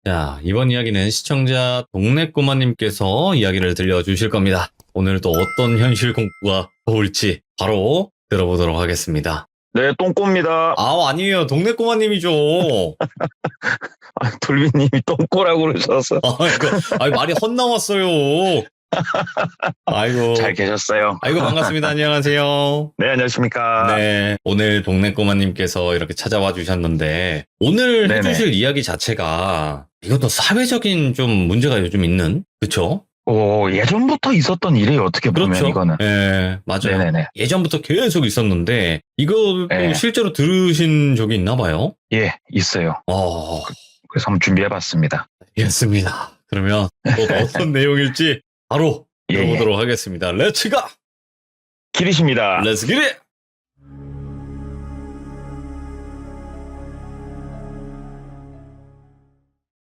자, 이번 이야기는 시청자 동네 꼬마님께서 이야기를 들려주실 겁니다. 오늘도 어떤 현실 공부가 올지 바로 들어보도록 하겠습니다. 네, 똥꼬입니다. 아니에요. 동네 꼬마님이죠. 돌비님이 똥꼬라고 그러셔서. 말이 헛나왔어요. 아이고. 잘 계셨어요? 아이고, 반갑습니다. 안녕하세요. 네, 안녕하십니까. 네, 오늘 동네 꼬마님께서 이렇게 찾아와 주셨는데, 오늘 네네. 해주실 이야기 자체가 이것도 사회적인 좀 문제가 요즘 있는, 그쵸? 예전부터 있었던 일이에요, 어떻게 보면 그렇죠. 이거는. 예, 맞아요. 네네네. 예전부터 계속 있었는데, 이거 네. 실제로 들으신 적이 있나 봐요? 예, 있어요. 그래서 한번 준비해봤습니다. 알겠습니다. 그러면 또 어떤 내용일지 바로 예, 들어보도록 하겠습니다. 렛츠 가! 기리십니다. 렛츠 기릿!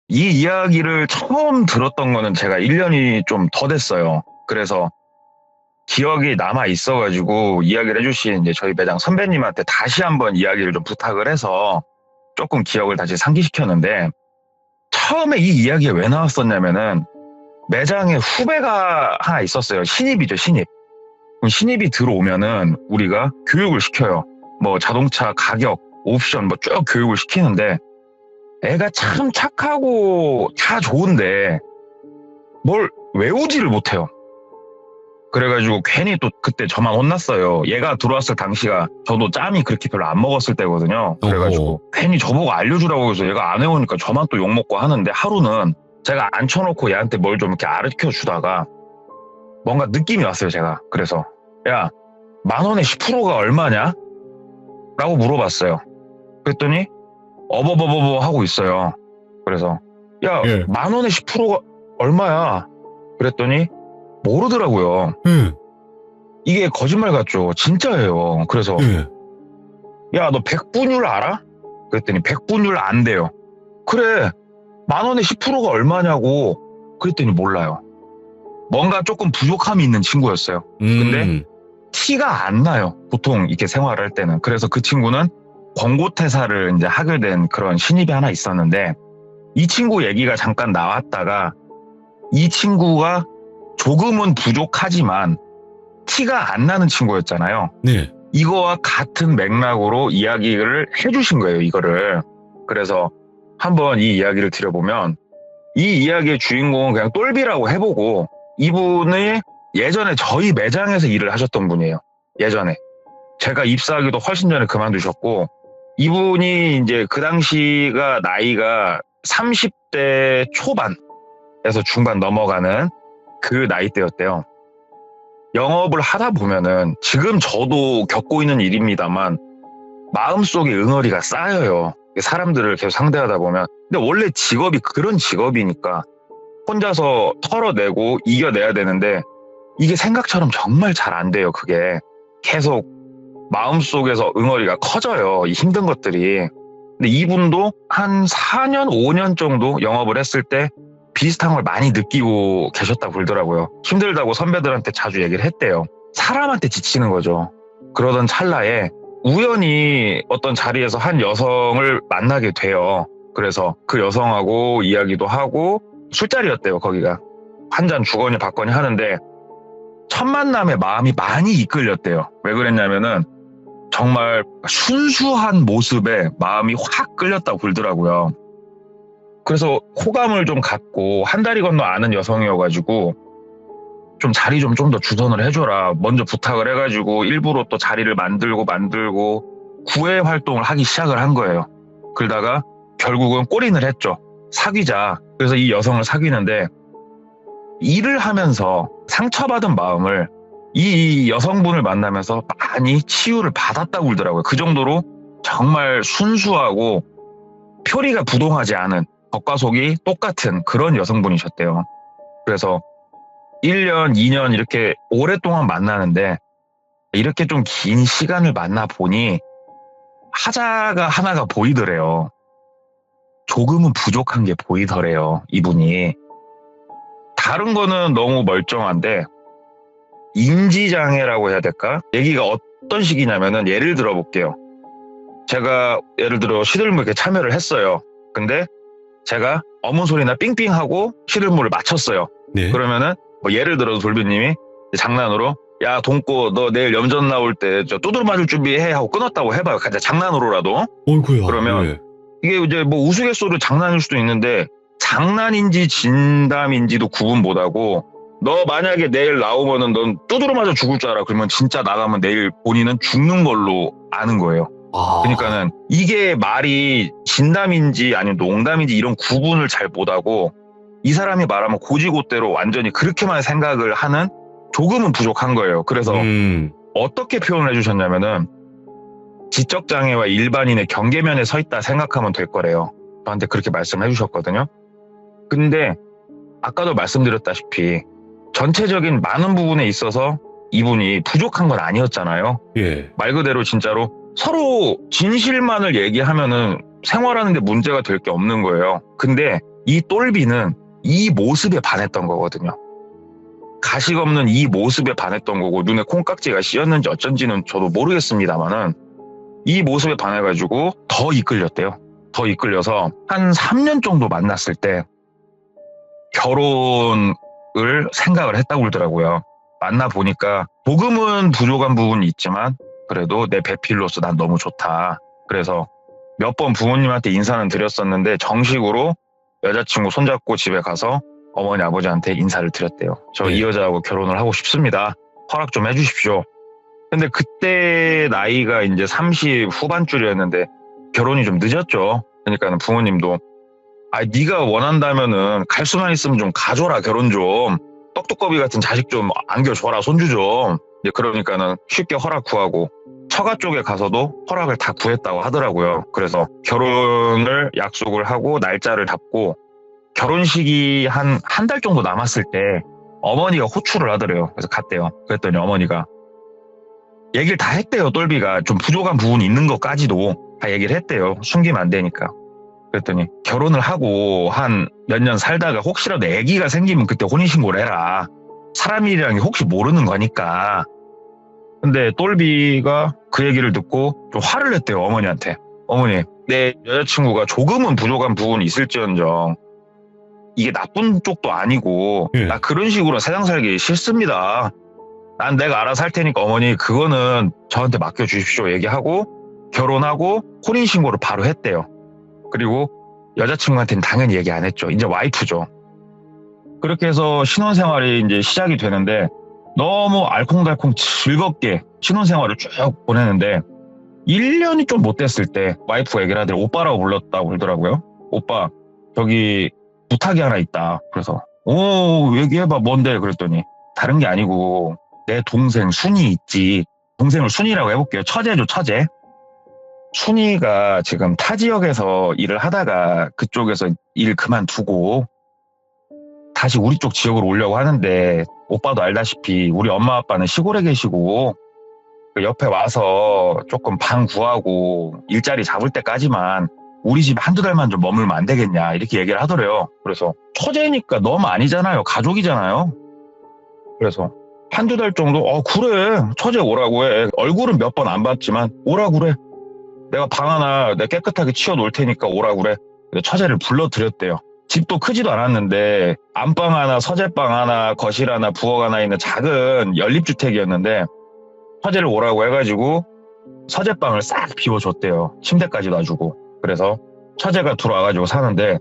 이 이야기를 처음 들었던 거는 제가 1년이 좀 더 됐어요. 그래서 기억이 남아 있어가지고 이야기를 해주신 이제 저희 매장 선배님한테 다시 한번 이야기를 좀 부탁을 해서 조금 기억을 다시 상기시켰는데, 처음에 이 이야기가 왜 나왔었냐면은 매장에 후배가 하나 있었어요. 신입이죠, 신입. 그럼 신입이 들어오면은 우리가 교육을 시켜요. 뭐 자동차 가격, 옵션 뭐 쭉 교육을 시키는데, 애가 참 착하고 다 좋은데 뭘 외우지를 못해요. 그래가지고 괜히 또 그때 저만 혼났어요. 얘가 들어왔을 당시가 저도 짬이 그렇게 별로 안 먹었을 때거든요. 그래가지고 괜히 저보고 알려주라고 해서 얘가 안 외우니까 저만 또 욕먹고 하는데, 하루는 제가 앉혀놓고 얘한테 뭘 좀 이렇게 가르쳐주다가 뭔가 느낌이 왔어요, 제가. 그래서 야, 10,000원에 10%가 얼마냐? 라고 물어봤어요. 그랬더니 어버버버버 하고 있어요. 그래서 야, 예. 10,000원에 10%가 얼마야? 그랬더니 모르더라고요. 이게 거짓말 같죠? 진짜예요. 그래서 야, 너 백분율 알아? 그랬더니 백분율 안 돼요. 그래, 10,000원에 10%가 얼마냐고. 그랬더니 몰라요. 뭔가 조금 부족함이 있는 친구였어요. 근데 티가 안 나요, 보통 이렇게 생활할 때는. 그래서 그 친구는 권고퇴사를 이제 하게 된 그런 신입이 하나 있었는데, 이 친구 얘기가 잠깐 나왔다가, 이 친구가 조금은 부족하지만 티가 안 나는 친구였잖아요. 네. 이거와 같은 맥락으로 이야기를 해주신 거예요, 이거를. 그래서 한번 이 이야기를 드려보면, 이 이야기의 주인공은 그냥 똘비라고 해보고, 이분이 예전에 저희 매장에서 일을 하셨던 분이에요. 예전에. 제가 입사하기도 훨씬 전에 그만두셨고, 이분이 이제 그 당시가 나이가 30대 초반에서 중반 넘어가는 그 나이대였대요. 영업을 하다 보면은, 지금 저도 겪고 있는 일입니다만 마음속에 응어리가 쌓여요. 사람들을 계속 상대하다 보면. 근데 원래 직업이 그런 직업이니까 혼자서 털어내고 이겨내야 되는데, 이게 생각처럼 정말 잘 안 돼요. 그게 계속 마음속에서 응어리가 커져요, 이 힘든 것들이. 근데 이분도 한 4년, 5년 정도 영업을 했을 때 비슷한 걸 많이 느끼고 계셨다고 그러더라고요. 힘들다고 선배들한테 자주 얘기를 했대요. 사람한테 지치는 거죠. 그러던 찰나에 우연히 어떤 자리에서 한 여성을 만나게 돼요. 그래서 그 여성하고 이야기도 하고, 술자리였대요, 거기가. 한 잔 주거니 받거니 하는데 첫 만남에 마음이 많이 이끌렸대요. 왜 그랬냐면은 정말 순수한 모습에 마음이 확 끌렸다고 그러더라고요. 그래서 호감을 좀 갖고, 한 다리 건너 아는 여성이어가지고 좀 자리 좀 더 주선을 해줘라 먼저 부탁을 해가지고, 일부러 또 자리를 만들고 구애 활동을 하기 시작을 한 거예요. 그러다가 결국은 꼬린을 했죠. 사귀자. 그래서 이 여성을 사귀는데, 일을 하면서 상처받은 마음을 이 여성분을 만나면서 많이 치유를 받았다고 그러더라고요. 그 정도로 정말 순수하고 표리가 부동하지 않은, 겉과 속이 똑같은 그런 여성분이셨대요. 그래서 1년, 2년 이렇게 오랫동안 만나는데, 이렇게 좀 긴 시간을 만나 보니 하자가 하나가 보이더래요. 조금은 부족한 게 보이더래요, 이분이. 다른 거는 너무 멀쩡한데 인지장애라고 해야 될까? 얘기가 어떤 식이냐면은, 예를 들어 볼게요. 제가 예를 들어 시들무에 참여를 했어요. 근데 제가 어문 소리나 삥삥하고 시름물을 맞췄어요. 네. 그러면은 뭐 예를 들어서 돌비님이 장난으로 야 동꼬 너 내일 염전 나올 때 저 두드러 맞을 준비해 하고 끊었다고 해봐요. 가장 장난으로라도. 어이구야. 그러면 예. 이게 이제 뭐 우스갯소리 장난일 수도 있는데 장난인지 진담인지도 구분 못하고 너 만약에 내일 나오면은 넌 두드러 맞아 죽을 줄 알아. 그러면 진짜 나가면 내일 본인은 죽는 걸로 아는 거예요. 아. 그러니까는 이게 말이 진담인지 아니면 농담인지 이런 구분을 잘 못하고 이 사람이 말하면 고지고대로 완전히 그렇게만 생각을 하는 조금은 부족한 거예요. 그래서 어떻게 표현을 해주셨냐면은 지적장애와 일반인의 경계면에 서 있다 생각하면 될 거래요. 저한테 그렇게 말씀해 주셨거든요. 근데 아까도 말씀드렸다시피 전체적인 많은 부분에 있어서 이분이 부족한 건 아니었잖아요. 예. 말 그대로 진짜로 서로 진실만을 얘기하면은 생활하는데 문제가 될 게 없는 거예요. 근데 이 똘비는 이 모습에 반했던 거거든요. 가식 없는 이 모습에 반했던 거고 눈에 콩깍지가 씌었는지 어쩐지는 저도 모르겠습니다만은 이 모습에 반해가지고 더 이끌렸대요. 더 이끌려서 한 3년 정도 만났을 때 결혼을 생각을 했다고 그러더라고요. 만나보니까 조금은 부족한 부분이 있지만 그래도 내 배필로서 난 너무 좋다. 그래서 몇 번 부모님한테 인사는 드렸었는데 정식으로 여자친구 손잡고 집에 가서 어머니 아버지한테 인사를 드렸대요. 저 이 여자하고 결혼을 하고 싶습니다. 허락 좀 해주십시오. 근데 그때 나이가 이제 30 후반줄이었는데 결혼이 좀 늦었죠. 그러니까는 부모님도 네가 원한다면은 갈 수만 있으면 좀 가줘라 결혼 좀. 떡두꺼비 같은 자식 좀 안겨줘라 손주 좀. 이제 그러니까는 쉽게 허락 구하고 처가 쪽에 가서도 허락을 다 구했다고 하더라고요. 그래서 결혼을 약속을 하고 날짜를 잡고 결혼식이 한 달 정도 남았을 때 어머니가 호출을 하더래요. 그래서 갔대요. 그랬더니 어머니가 얘기를 다 했대요. 똘비가 좀 부족한 부분이 있는 것까지도 다 얘기를 했대요. 숨기면 안 되니까. 그랬더니 결혼을 하고 한 몇 년 살다가 혹시라도 아기가 생기면 그때 혼인신고를 해라. 사람이라는 게 혹시 모르는 거니까. 근데 똘비가 그 얘기를 듣고 좀 화를 냈대요. 어머니한테. 어머니, 내 여자친구가 조금은 부족한 부분이 있을지언정 이게 나쁜 쪽도 아니고 나 그런 식으로 세상 살기 싫습니다. 난 내가 알아서 할 테니까 어머니 그거는 저한테 맡겨주십시오 얘기하고 결혼하고 혼인신고를 바로 했대요. 그리고 여자친구한테는 당연히 얘기 안 했죠. 이제 와이프죠. 그렇게 해서 신혼생활이 이제 시작이 되는데 너무 알콩달콩 즐겁게 신혼생활을 쭉 보내는데 1년이 좀 못 됐을 때 와이프가 얘기를 하더니 오빠라고 불렀다고 그러더라고요. 오빠 저기 부탁이 하나 있다. 그래서 얘기해봐 뭔데 그랬더니 다른 게 아니고 내 동생 순이 있지. 동생을 순이라고 해볼게요. 처제죠 처제. 순이가 지금 타 지역에서 일을 하다가 그쪽에서 일 그만두고 다시 우리 쪽 지역으로 오려고 하는데 오빠도 알다시피 우리 엄마 아빠는 시골에 계시고 옆에 와서 조금 방 구하고 일자리 잡을 때까지만 우리 집 한두 달만 좀 머물면 안 되겠냐 이렇게 얘기를 하더래요. 그래서 처제니까 너무 아니잖아요. 가족이잖아요. 그래서 한두 달 정도 그래 처제 오라고 해. 얼굴은 몇 번 안 봤지만 오라고 그래. 내가 방 하나 내가 깨끗하게 치워 놓을 테니까 오라고 그래. 처제를 불러드렸대요. 집도 크지도 않았는데 안방 하나 서재방 하나 거실 하나 부엌 하나 있는 작은 연립주택이었는데 처제를 오라고 해가지고 서재방을 싹 비워줬대요. 침대까지 놔주고. 그래서 처제가 들어와가지고 사는데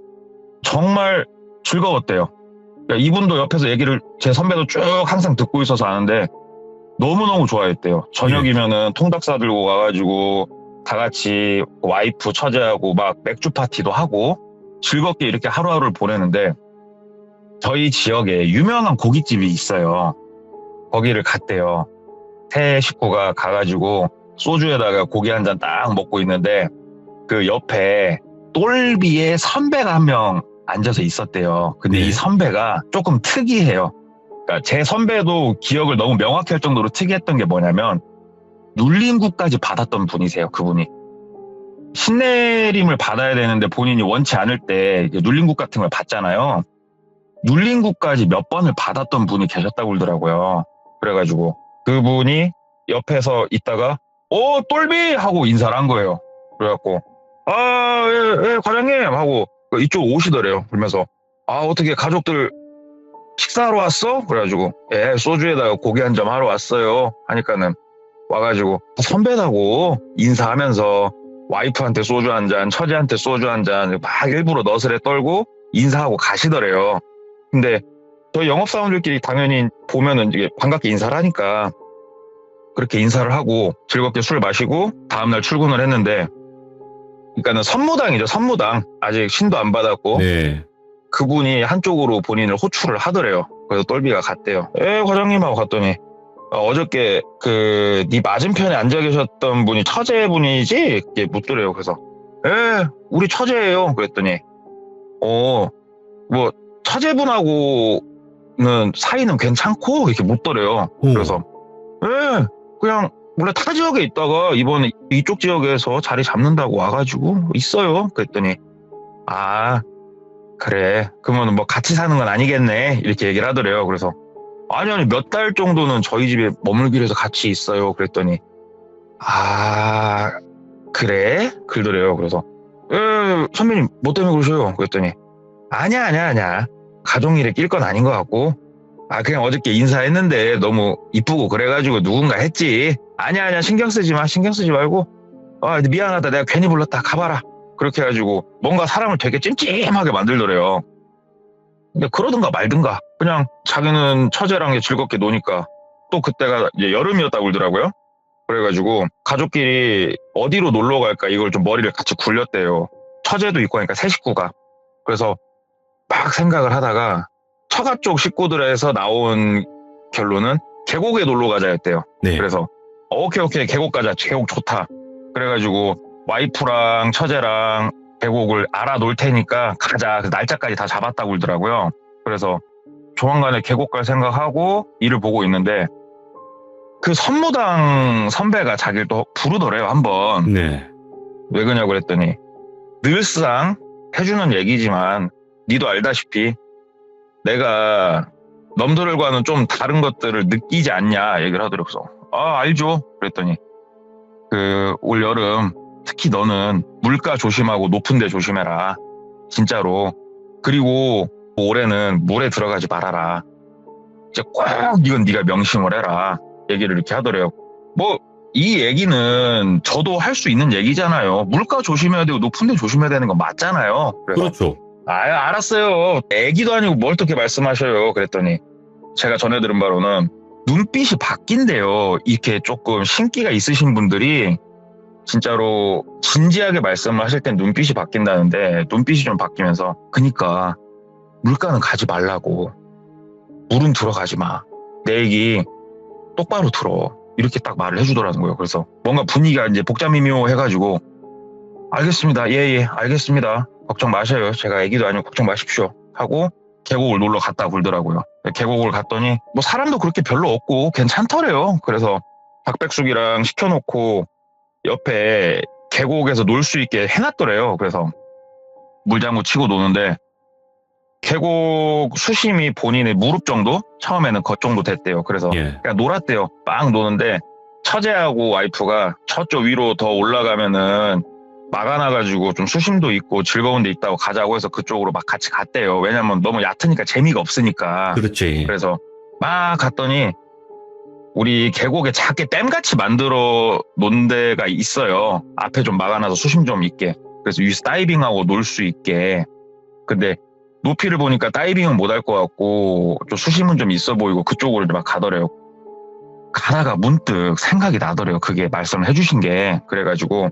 정말 즐거웠대요. 그러니까 이분도 옆에서 얘기를 제 선배도 쭉 항상 듣고 있어서 아는데 너무너무 좋아했대요. 저녁이면은 통닭 싸들고 와가지고 다 같이 와이프 처제하고 막 맥주 파티도 하고 즐겁게 이렇게 하루하루를 보내는데 저희 지역에 유명한 고깃집이 있어요. 거기를 갔대요. 세 식구가 가가지고 소주에다가 고기 한 잔 딱 먹고 있는데 그 옆에 똘비의 선배가 한 명 앉아서 있었대요. 근데 이 선배가 조금 특이해요. 그러니까 제 선배도 기억을 너무 명확히 할 정도로 특이했던 게 뭐냐면 눌림구까지 받았던 분이세요. 그분이. 신내림을 받아야 되는데 본인이 원치 않을 때 눌림국 같은 걸 받잖아요. 눌림국까지 몇 번을 받았던 분이 계셨다고 그러더라고요. 그래가지고 그분이 옆에서 있다가 똘비! 하고 인사를 한 거예요. 그래갖고 예, 과장님! 하고 이쪽 오시더래요. 그러면서 어떻게 가족들 식사하러 왔어? 그래가지고 소주에다가 고기 한 점 하러 왔어요. 하니까는 와가지고 선배라고 인사하면서 와이프한테 소주 한 잔, 처제한테 소주 한 잔 막 일부러 너스레 떨고 인사하고 가시더래요. 근데 저희 영업사원들끼리 당연히 보면은 이게 반갑게 인사를 하니까 그렇게 인사를 하고 즐겁게 술 마시고 다음날 출근을 했는데, 그러니까는 선무당이죠. 선무당. 아직 신도 안 받았고 네. 그분이 한쪽으로 본인을 호출을 하더래요. 그래서 똘비가 갔대요. 과장님 하고 갔더니 어저께 네 맞은편에 앉아 계셨던 분이 처제분이지? 이렇게 묻더래요. 그래서 우리 처제예요. 그랬더니 뭐 처제분하고는 사이는 괜찮고? 이렇게 묻더래요. 오. 그래서 그냥 원래 타 지역에 있다가 이번에 이쪽 지역에서 자리 잡는다고 와가지고 있어요. 그랬더니 그래, 그러면 뭐 같이 사는 건 아니겠네, 이렇게 얘기를 하더래요. 그래서 아니 몇 달 정도는 저희 집에 머물기로 해서 같이 있어요. 그랬더니 그래? 그러더래요. 그래서 선배님 뭐 때문에 그러셔요? 그랬더니 아니야 가족일에 낄 건 아닌 것 같고 그냥 어저께 인사했는데 너무 이쁘고 그래가지고 누군가 했지. 아니야 신경 쓰지 말고 미안하다, 내가 괜히 불렀다, 가봐라. 그렇게 해가지고 뭔가 사람을 되게 찜찜하게 만들더래요. 근데 그러든가 말든가 그냥 자기는 처제랑 즐겁게 노니까, 또 그때가 이제 여름이었다고 그러더라고요. 그래가지고 가족끼리 어디로 놀러 갈까 이걸 좀 머리를 같이 굴렸대요. 처제도 있고 하니까 세 식구가. 그래서 막 생각을 하다가 처가 쪽 식구들에서 나온 결론은 계곡에 놀러 가자였대요. 네. 그래서 오케이 계곡 가자, 계곡 좋다. 그래가지고 와이프랑 처제랑 계곡을 알아놓을 테니까 가자. 그 날짜까지 다 잡았다고 그러더라고요. 그래서 조만간에 계곡 갈 생각하고 일을 보고 있는데, 그 선무당 선배가 자기를 또 부르더래요, 한번. 네. 왜 그러냐고 그랬더니 늘상 해주는 얘기지만 니도 알다시피 내가 넘들과는 좀 다른 것들을 느끼지 않냐 얘기를 하더라고요. 그래서 알죠. 그랬더니 올 여름 특히 너는 물가 조심하고 높은 데 조심해라. 진짜로. 그리고 올해는 물에 들어가지 말아라. 이제 꼭 이건 네가 명심을 해라. 얘기를 이렇게 하더래요. 뭐 이 얘기는 저도 할 수 있는 얘기잖아요. 물가 조심해야 되고 높은 데 조심해야 되는 건 맞잖아요. 그래서 그렇죠. 알았어요. 애기도 아니고 뭘 그렇게 말씀하셔요. 그랬더니 제가 전해 들은 바로는 눈빛이 바뀐대요. 이렇게 조금 신기가 있으신 분들이 진짜로 진지하게 말씀을 하실 땐 눈빛이 바뀐다는데, 눈빛이 좀 바뀌면서 그니까 물가는 가지 말라고, 물은 들어가지 마, 내 얘기 똑바로 들어, 이렇게 딱 말을 해주더라는 거예요. 그래서 뭔가 분위기가 이제 복잡미묘해가지고 알겠습니다. 예 알겠습니다. 걱정 마셔요. 제가 애기도 아니고 걱정 마십시오 하고 계곡을 놀러 갔다 그러더라고요. 계곡을 갔더니 뭐 사람도 그렇게 별로 없고 괜찮더래요. 그래서 닭백숙이랑 시켜놓고 옆에 계곡에서 놀 수 있게 해놨더래요. 그래서 물장구 치고 노는데 계곡 수심이 본인의 무릎 정도? 처음에는 그 정도 됐대요. 그래서 그냥 놀았대요. 빵 노는데 처제하고 와이프가 저쪽 위로 더 올라가면은 막아놔가지고 좀 수심도 있고 즐거운 데 있다고 가자고 해서 그쪽으로 막 같이 갔대요. 왜냐면 너무 얕으니까 재미가 없으니까. 그렇지. 그래서 막 갔더니 우리 계곡에 작게 댐같이 만들어 놓은 데가 있어요. 앞에 좀 막아놔서 수심 좀 있게. 그래서 위에서 다이빙하고 놀 수 있게. 근데 높이를 보니까 다이빙은 못 할 것 같고 좀 수심은 좀 있어 보이고 그쪽으로 막 가더래요. 가다가 문득 생각이 나더래요. 그게 말씀을 해주신 게. 그래가지고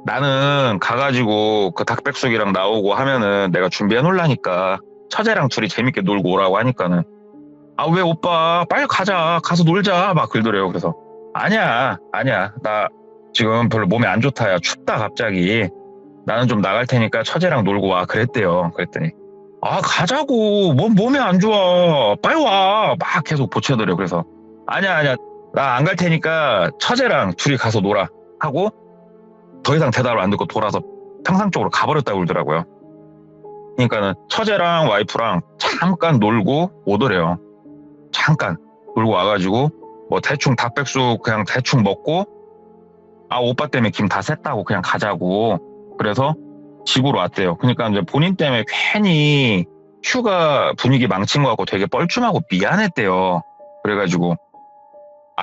나는 가가지고 그 닭백숙이랑 나오고 하면은 내가 준비해 놓으려니까 처제랑 둘이 재밌게 놀고 오라고 하니까는 왜 오빠 빨리 가자, 가서 놀자 막 그러더래요. 그래서 아니야 나 지금 별로 몸이 안 좋다, 야 춥다 갑자기, 나는 좀 나갈 테니까 처제랑 놀고 와 그랬대요. 그랬더니 가자고, 뭔 몸이 안 좋아, 빨리 와 막 계속 보채더래요. 그래서 아니야 나 안 갈 테니까 처제랑 둘이 가서 놀아 하고 더 이상 대답을 안 듣고 돌아서 평상 쪽으로 가버렸다고 그러더라고요. 그러니까는 처제랑 와이프랑 잠깐 놀고 오더래요. 잠깐 놀고 와가지고 뭐 대충 닭백숙 그냥 대충 먹고 오빠 때문에 김 다 샜다고 그냥 가자고. 그래서 집으로 왔대요. 그러니까 이제 본인 때문에 괜히 휴가 분위기 망친 것 같고 되게 뻘쭘하고 미안했대요. 그래가지고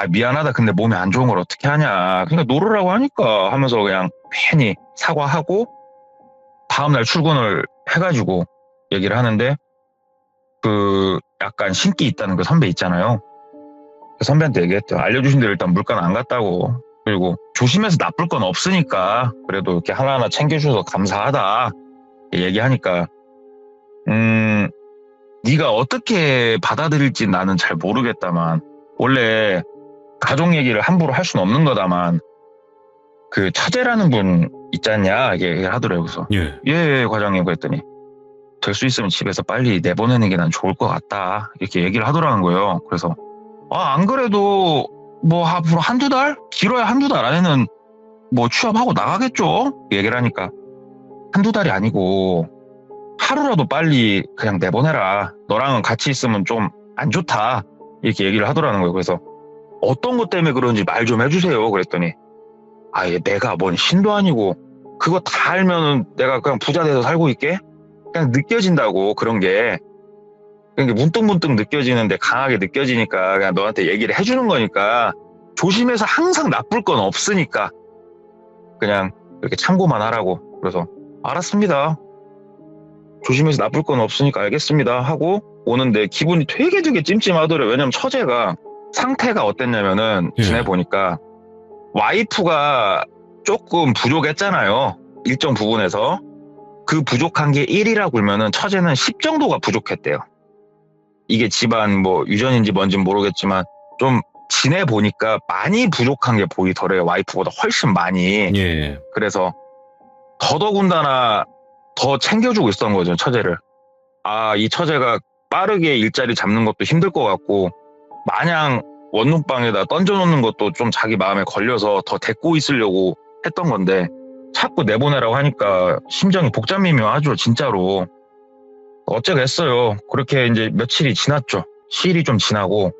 미안하다. 근데 몸이 안 좋은 걸 어떻게 하냐. 그러니까 놀으라고 하니까 하면서 그냥 괜히 사과하고 다음날 출근을 해가지고 얘기를 하는데 그 약간 신기 있다는 그 선배 있잖아요. 그 선배한테 얘기했대요. 알려주신 대로 일단 물건 안 갔다고. 그리고 조심해서 나쁠 건 없으니까 그래도 이렇게 하나하나 챙겨줘서 감사하다 얘기하니까 네가 어떻게 받아들일지 나는 잘 모르겠다만 원래 가족 얘기를 함부로 할 수는 없는 거다만 그 처제라는 분 있잖냐 얘기를 하더라고요. 그래서 예 과장님 그랬더니 될 수 있으면 집에서 빨리 내보내는 게 난 좋을 것 같다 이렇게 얘기를 하더라는 거예요. 그래서 안 그래도 뭐 앞으로 한두 달? 길어야 한두 달 안에는 뭐 취업하고 나가겠죠? 얘기를 하니까 한두 달이 아니고 하루라도 빨리 그냥 내보내라. 너랑은 같이 있으면 좀 안 좋다. 이렇게 얘기를 하더라는 거예요. 그래서 어떤 것 때문에 그런지 말 좀 해주세요. 그랬더니 내가 뭔 신도 아니고 그거 다 알면은 내가 그냥 부자 돼서 살고 있게? 그냥 느껴진다고 그런 게 문득문득 느껴지는데 강하게 느껴지니까 그냥 너한테 얘기를 해주는 거니까 조심해서 항상 나쁠 건 없으니까 그냥 이렇게 참고만 하라고. 그래서 알았습니다. 조심해서 나쁠 건 없으니까 알겠습니다 하고 오는데 기분이 되게 찜찜하더래요. 왜냐면 처제가 상태가 어땠냐면은 지내보니까 와이프가 조금 부족했잖아요. 일정 부분에서. 그 부족한 게 1이라고 그러면은 처제는 10 정도가 부족했대요. 이게 집안 뭐 유전인지 뭔지 모르겠지만 좀 지내보니까 많이 부족한 게 보이더래요. 와이프보다 훨씬 많이. 그래서 더더군다나 더 챙겨주고 있었던 거죠. 처제를. 이 처제가 빠르게 일자리 잡는 것도 힘들 것 같고 마냥 원룸방에다 던져놓는 것도 좀 자기 마음에 걸려서 더 데리고 있으려고 했던 건데 자꾸 내보내라고 하니까 심정이 복잡미묘하죠. 진짜로. 어쩌겠어요. 그렇게 이제 며칠이 지났죠. 시일이 좀 지나고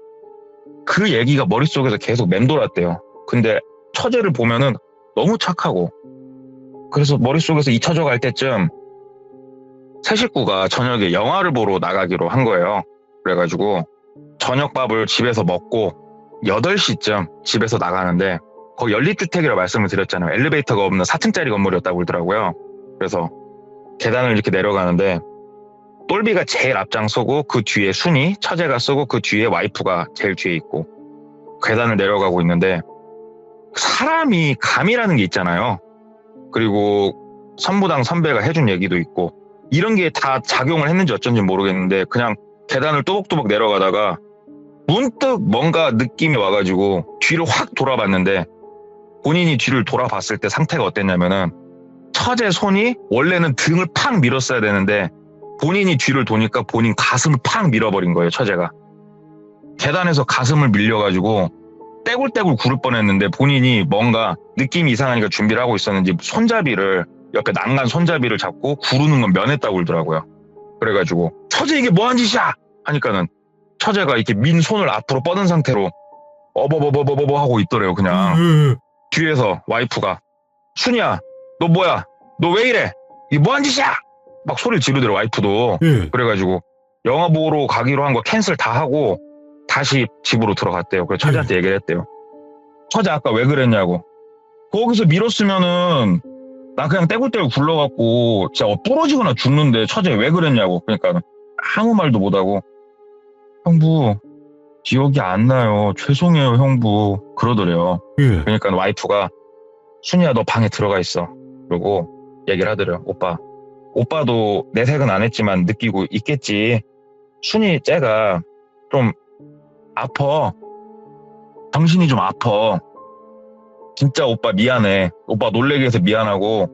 그 얘기가 머릿속에서 계속 맴돌았대요. 근데 처제를 보면은 너무 착하고 그래서 머릿속에서 잊혀져 갈 때쯤 세 식구가 저녁에 영화를 보러 나가기로 한 거예요. 그래가지고 저녁밥을 집에서 먹고 8시쯤 집에서 나가는데 거기 연립주택이라고 말씀을 드렸잖아요. 엘리베이터가 없는 4층짜리 건물이었다고 그러더라고요. 그래서 계단을 이렇게 내려가는데 똘비가 제일 앞장서고 그 뒤에 순이, 처제가 쓰고 그 뒤에 와이프가 제일 뒤에 있고 계단을 내려가고 있는데 사람이 감이라는 게 있잖아요. 그리고 선부당 선배가 해준 얘기도 있고 이런 게 다 작용을 했는지 어쩐지 모르겠는데 그냥 계단을 또박또박 내려가다가 문득 뭔가 느낌이 와가지고 뒤를 확 돌아봤는데 본인이 뒤를 돌아봤을 때 상태가 어땠냐면은 처제 손이 원래는 등을 팍 밀었어야 되는데 본인이 뒤를 도니까 본인 가슴을 팍 밀어버린 거예요. 처제가. 계단에서 가슴을 밀려가지고 떼굴떼굴 구를 뻔했는데 본인이 뭔가 느낌이 이상하니까 준비를 하고 있었는지 손잡이를 옆에 난간 손잡이를 잡고 구르는 건 면했다고 그러더라고요. 그래가지고 처제 이게 뭐한 짓이야 하니까는 처제가 이렇게 민 손을 앞으로 뻗은 상태로 어버버버버버 하고 있더래요. 그냥 뒤에서 와이프가 순이야 너 뭐야 너 왜 이래 이게 뭐한 짓이야 막 소리를 지르더래요. 와이프도. 그래가지고 영화 보러 가기로 한 거 캔슬 다 하고 다시 집으로 들어갔대요. 그래서 처제한테 얘기를 했대요. 처제 아까 왜 그랬냐고. 거기서 밀었으면은 나 그냥 떼굴떼굴 굴러갖고 진짜 부러지거나 죽는데 처제 왜 그랬냐고. 그러니까 아무 말도 못하고 형부 기억이 안 나요. 죄송해요 형부. 그러더래요. 그러니까 와이프가 순이야 너 방에 들어가 있어. 그러고 얘기를 하더래요. 오빠도 내색은 안 했지만 느끼고 있겠지. 순이 쟤가 좀 아파. 정신이 좀 아파. 진짜 오빠 미안해. 오빠 놀래게 해서 미안하고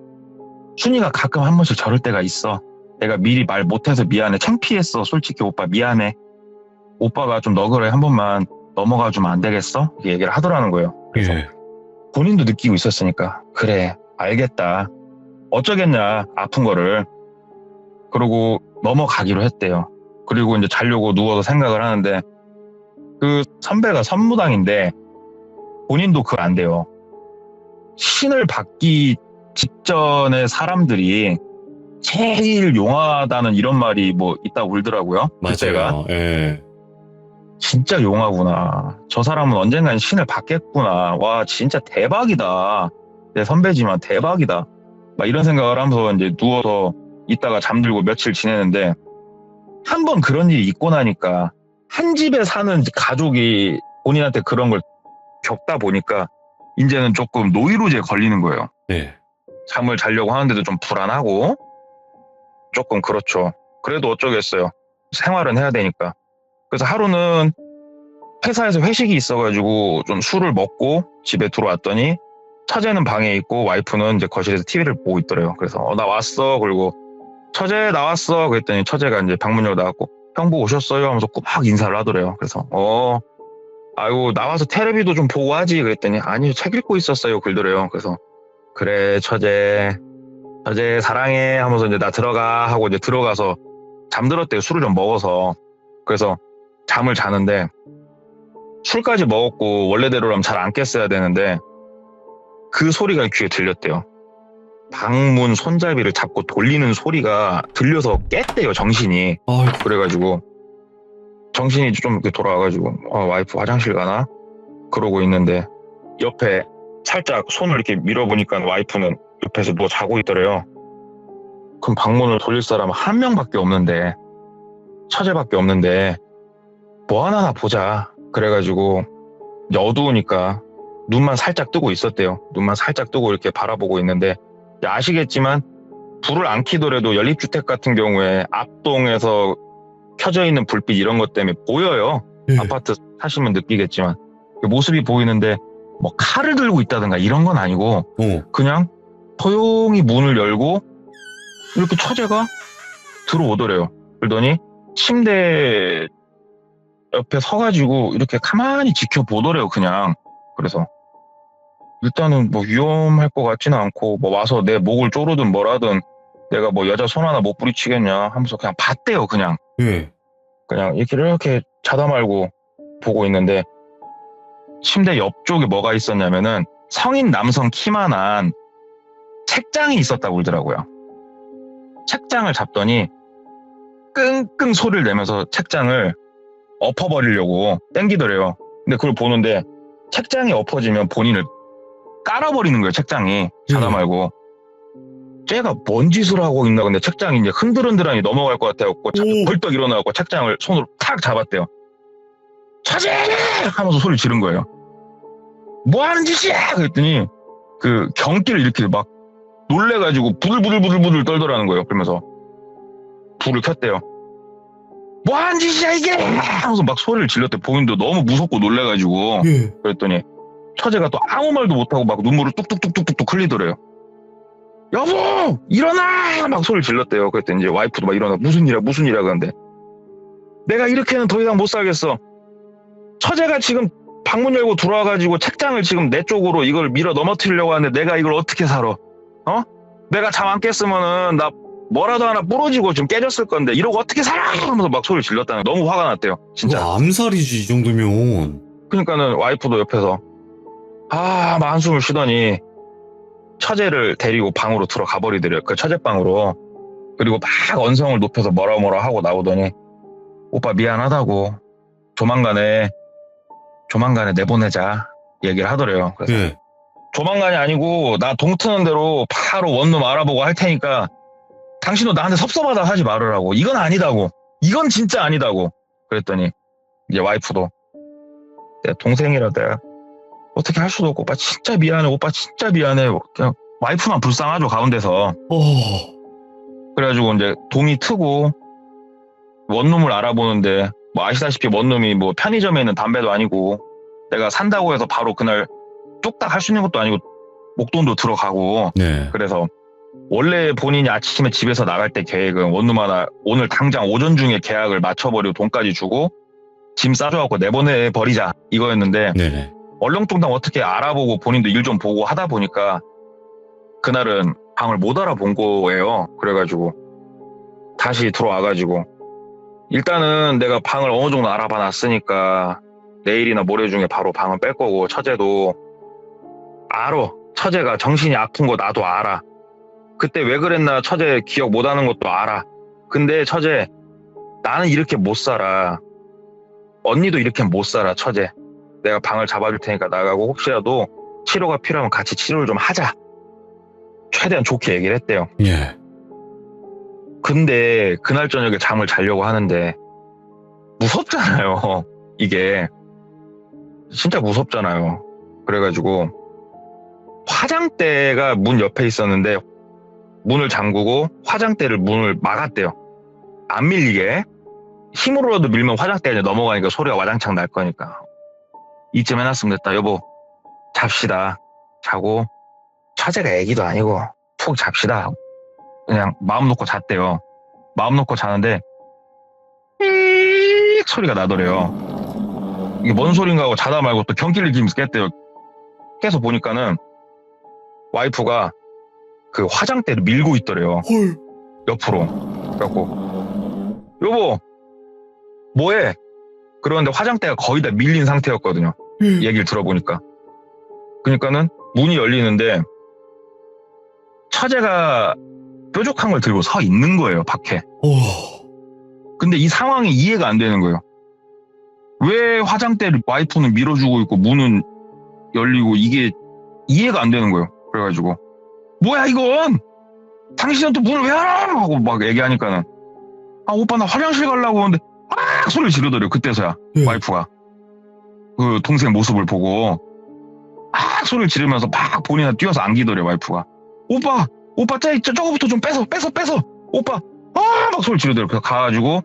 순이가 가끔 한 번씩 저럴 때가 있어. 내가 미리 말 못해서 미안해. 창피했어. 솔직히 오빠 미안해. 오빠가 좀 너그러 한 번만 넘어가 주면 안 되겠어? 이렇게 얘기를 하더라는 거예요. 그래서 본인도 느끼고 있었으니까 그래 알겠다. 어쩌겠냐 아픈 거를. 그러고 넘어가기로 했대요. 그리고 이제 자려고 누워서 생각을 하는데 그 선배가 선무당인데 본인도 그거 안 돼요. 신을 받기 직전에 사람들이 제일 용하다는 이런 말이 뭐 있다고 울더라고요. 그때가. 맞아요. 예. 진짜 용하구나. 저 사람은 언젠간 신을 받겠구나. 와, 진짜 대박이다. 내 선배지만 대박이다. 막 이런 생각을 하면서 이제 누워서 있다가 잠들고 며칠 지내는데 한 번 그런 일이 있고 나니까 한 집에 사는 가족이 본인한테 그런 걸 겪다 보니까 이제는 조금 노이로제에 걸리는 거예요. 네. 잠을 자려고 하는데도 좀 불안하고 조금 그렇죠. 그래도 어쩌겠어요. 생활은 해야 되니까. 그래서 하루는 회사에서 회식이 있어가지고 좀 술을 먹고 집에 들어왔더니 처제는 방에 있고 와이프는 이제 거실에서 TV를 보고 있더래요. 그래서 나 왔어. 그리고 처제 나왔어. 그랬더니 처제가 이제 방문 열고 나왔고 형부 오셨어요 하면서 막 인사를 하더래요. 그래서 아이고 나와서 테레비도 좀 보고 하지. 그랬더니 아니요 책 읽고 있었어요. 그러더래요. 그래서 그래 처제 사랑해 하면서 이제 나 들어가 하고 이제 들어가서 잠들었대요. 술을 좀 먹어서. 그래서 잠을 자는데 술까지 먹었고 원래대로라면 잘 안 깼어야 되는데 그 소리가 귀에 들렸대요. 방문 손잡이를 잡고 돌리는 소리가 들려서 깼대요. 정신이. 아이고. 그래가지고 정신이 좀 이렇게 돌아와가지고 와이프 화장실 가나? 그러고 있는데 옆에 살짝 손을 이렇게 밀어보니까 와이프는 옆에서 뭐 자고 있더래요. 그럼 방문을 돌릴 사람은 한 명밖에 없는데 처제밖에 없는데 뭐 하나 보자. 그래가지고 이제 어두우니까 눈만 살짝 뜨고 있었대요. 눈만 살짝 뜨고 이렇게 바라보고 있는데 아시겠지만 불을 안 켜더라도 연립주택 같은 경우에 앞동에서 켜져 있는 불빛 이런 것 때문에 보여요. 예. 아파트 사시면 느끼겠지만 그 모습이 보이는데 뭐 칼을 들고 있다든가 이런 건 아니고 그냥 조용히 문을 열고 이렇게 처제가 들어오더래요. 그러더니 침대 옆에 서가지고 이렇게 가만히 지켜보더래요. 그냥. 그래서 일단은 뭐 위험할 것 같지는 않고 뭐 와서 내 목을 조르든 뭐라든 내가 뭐 여자 손 하나 못 부리치겠냐 하면서 그냥 봤대요. 그냥. 예. 그냥 이렇게 자다 말고 보고 있는데 침대 옆쪽에 뭐가 있었냐면은 성인 남성 키만한 책장이 있었다고 그러더라고요. 책장을 잡더니 끙끙 소리를 내면서 책장을 엎어버리려고 땡기더래요. 근데 그걸 보는데 책장이 엎어지면 본인을 깔아버리는 거예요. 책장이. 자다 말고. 쟤가 뭔 짓을 하고 있나. 근데 책장이 이제 흔들흔들하니 넘어갈 것 같아갖고 벌떡 일어나갖고 책장을 손으로 탁 잡았대요. 처제! 하면서 소리 지른 거예요. 뭐 하는 짓이야! 그랬더니 그 경기를 이렇게 막 놀래가지고 부들부들 떨더라는 거예요. 그러면서 불을 켰대요. 뭐 하는 짓이야 이게! 하면서 막 소리를 질렀대. 본인도 너무 무섭고 놀래가지고. 예. 그랬더니 처제가 또 아무 말도 못하고 막 눈물을 뚝뚝뚝뚝뚝 흘리더래요. 여보! 일어나! 막 소리를 질렀대요. 그랬더니 이제 와이프도 막 일어나. 무슨 일이야 그런데 내가 이렇게는 더 이상 못 살겠어. 처제가 지금 방문 열고 들어와가지고 책장을 지금 내 쪽으로 이걸 밀어 넘어뜨리려고 하는데 내가 이걸 어떻게 살아? 내가 잠 안 깼으면은 나 뭐라도 하나 부러지고 좀 깨졌을 건데 이러고 어떻게 살아? 하면서 막 소리를 질렀다는 거예요. 너무 화가 났대요. 진짜. 그거 암살이지 이 정도면. 그러니까는 와이프도 옆에서 막 한숨을 쉬더니 처제를 데리고 방으로 들어가 버리더래요. 그 처제방으로. 그리고 막 언성을 높여서 뭐라 하고 나오더니 오빠 미안하다고 조만간에 내보내자 얘기를 하더래요. 그래서 예. 조만간이 아니고 나 동 트는 대로 바로 원룸 알아보고 할 테니까 당신도 나한테 섭섭하다 하지 말으라고. 이건 아니다고. 이건 진짜 아니다고. 그랬더니 이제 와이프도 내 동생이라 내가 어떻게 할 수도 없고 오빠 진짜 미안해. 그냥 와이프만 불쌍하죠. 가운데서. 그래가지고 이제 동이 트고 원룸을 알아보는데 뭐 아시다시피 원룸이 뭐 편의점에 있는 담배도 아니고 내가 산다고 해서 바로 그날 뚝딱 할 수 있는 것도 아니고 목돈도 들어가고. 네. 그래서 원래 본인이 아침에 집에서 나갈 때 계획은 원룸 하나 오늘 당장 오전 중에 계약을 맞춰버리고 돈까지 주고 짐 싸줘갖고 내보내버리자 이거였는데 네네. 얼렁뚱땅 어떻게 알아보고 본인도 일 좀 보고 하다 보니까 그날은 방을 못 알아본 거예요. 그래가지고 다시 들어와가지고 일단은 내가 방을 어느 정도 알아봐 놨으니까 내일이나 모레 중에 바로 방을 뺄 거고 처제도 알아. 처제가 정신이 아픈 거 나도 알아. 그때 왜 그랬나 처제 기억 못하는 것도 알아. 근데 처제 나는 이렇게 못 살아. 언니도 이렇게 못 살아 처제. 내가 방을 잡아줄 테니까 나가고 혹시라도 치료가 필요하면 같이 치료를 좀 하자. 최대한 좋게 얘기를 했대요. 예. 근데 그날 저녁에 잠을 자려고 하는데 무섭잖아요. 이게 진짜 무섭잖아요. 그래가지고 화장대가 문 옆에 있었는데 문을 잠그고 화장대를 문을 막았대요. 안 밀리게. 힘으로라도 밀면 화장대가 이제 넘어가니까 소리가 와장창 날 거니까. 이쯤 해놨으면 됐다. 여보 잡시다. 자고 처제가 애기도 아니고 푹 잡시다. 그냥 마음 놓고 잤대요. 마음 놓고 자는데 삐익 소리가 나더래요. 이게 뭔 소린가 하고 자다 말고 또 경기를 지면서 깼대요. 깨서 보니까는 와이프가 그 화장대를 밀고 있더래요. 헐. 옆으로. 그래갖고 여보 뭐해? 그러는데 화장대가 거의 다 밀린 상태였거든요. 얘기를 들어보니까. 그러니까는 문이 열리는데 처제가 뾰족한 걸 들고 서 있는 거예요, 밖에. 근데 이 상황이 이해가 안 되는 거예요. 왜 화장대를 와이프는 밀어주고 있고 문은 열리고 이게 이해가 안 되는 거예요. 그래가지고 뭐야 이건? 당신은 또 문을 왜 열어? 하고 막 얘기하니까는 아 오빠 나 화장실 가려고 하는데 막 소리를 지르더래요. 그때서야 와이프가 그 동생 모습을 보고 막 소리를 지르면서 막 본인한테 뛰어서 안기더래요. 와이프가 오빠 저거부터 좀 빼서 오빠 막 소리 지르더래요. 그래서 가가지고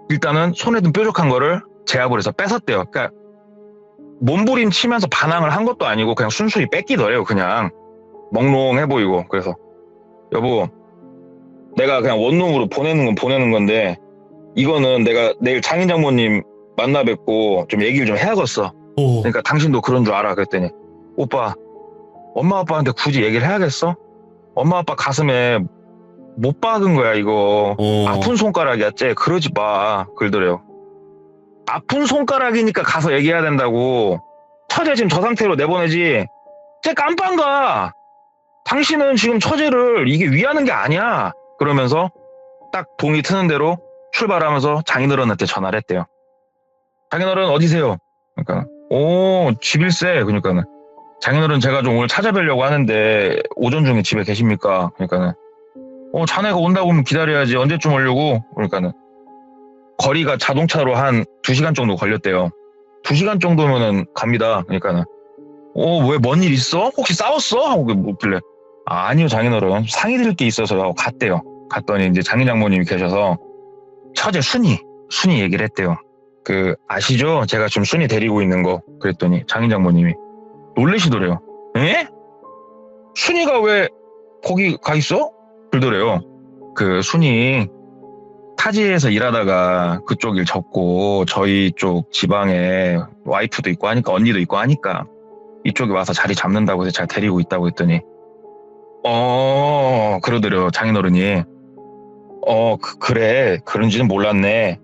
일단은 손에 든 뾰족한 거를 제압을 해서 뺏었대요. 그러니까 몸부림 치면서 반항을 한 것도 아니고 그냥 순수히 뺏기더래요. 그냥 멍롱해 보이고. 그래서 여보 내가 그냥 원룸으로 보내는 건 보내는 건데 이거는 내가 내일 장인 장모님 만나 뵙고 좀 얘기를 좀 해야겠어. 그러니까 당신도 그런 줄 알아. 그랬더니 오빠 엄마 아빠한테 굳이 얘기를 해야겠어? 엄마 아빠 가슴에 못 박은 거야 이거. 아픈 손가락이야 쟤. 그러지 마. 그러더래요. 아픈 손가락이니까 가서 얘기해야 된다고. 처제 지금 저 상태로 내보내지 쟤 깜빵가. 당신은 지금 처제를 이게 위하는 게 아니야. 그러면서 딱 동이 트는 대로 출발하면서 장인어른한테 전화를 했대요. 장인어른 어디세요? 그러니까 집일세. 그러니까는 장인어른 제가 좀 오늘 찾아뵈려고 하는데 오전 중에 집에 계십니까? 그러니까는 자네가 온다고 하면 기다려야지. 언제쯤 오려고? 그러니까는 거리가 자동차로 한 2시간 정도 걸렸대요. 2시간 정도면은 갑니다. 그러니까는 왜 뭔 일 있어? 혹시 싸웠어? 하고 묻길래 아니요 장인어른 상의드릴 게 있어서 하고 갔대요. 갔더니 이제 장인 장모님이 계셔서 처제 순이 얘기를 했대요. 그 아시죠? 제가 지금 순이 데리고 있는 거. 그랬더니 장인 장모님이 놀래시더래요. 에? 순이가 왜 거기 가 있어? 그러더래요. 그 순이 타지에서 일하다가 그쪽 일 접고 저희 쪽 지방에 와이프도 있고 하니까 언니도 있고 하니까 이쪽에 와서 자리 잡는다고 해서 제가 데리고 있다고 했더니 그러더래요. 장인어른이 그래 그런지는 몰랐네.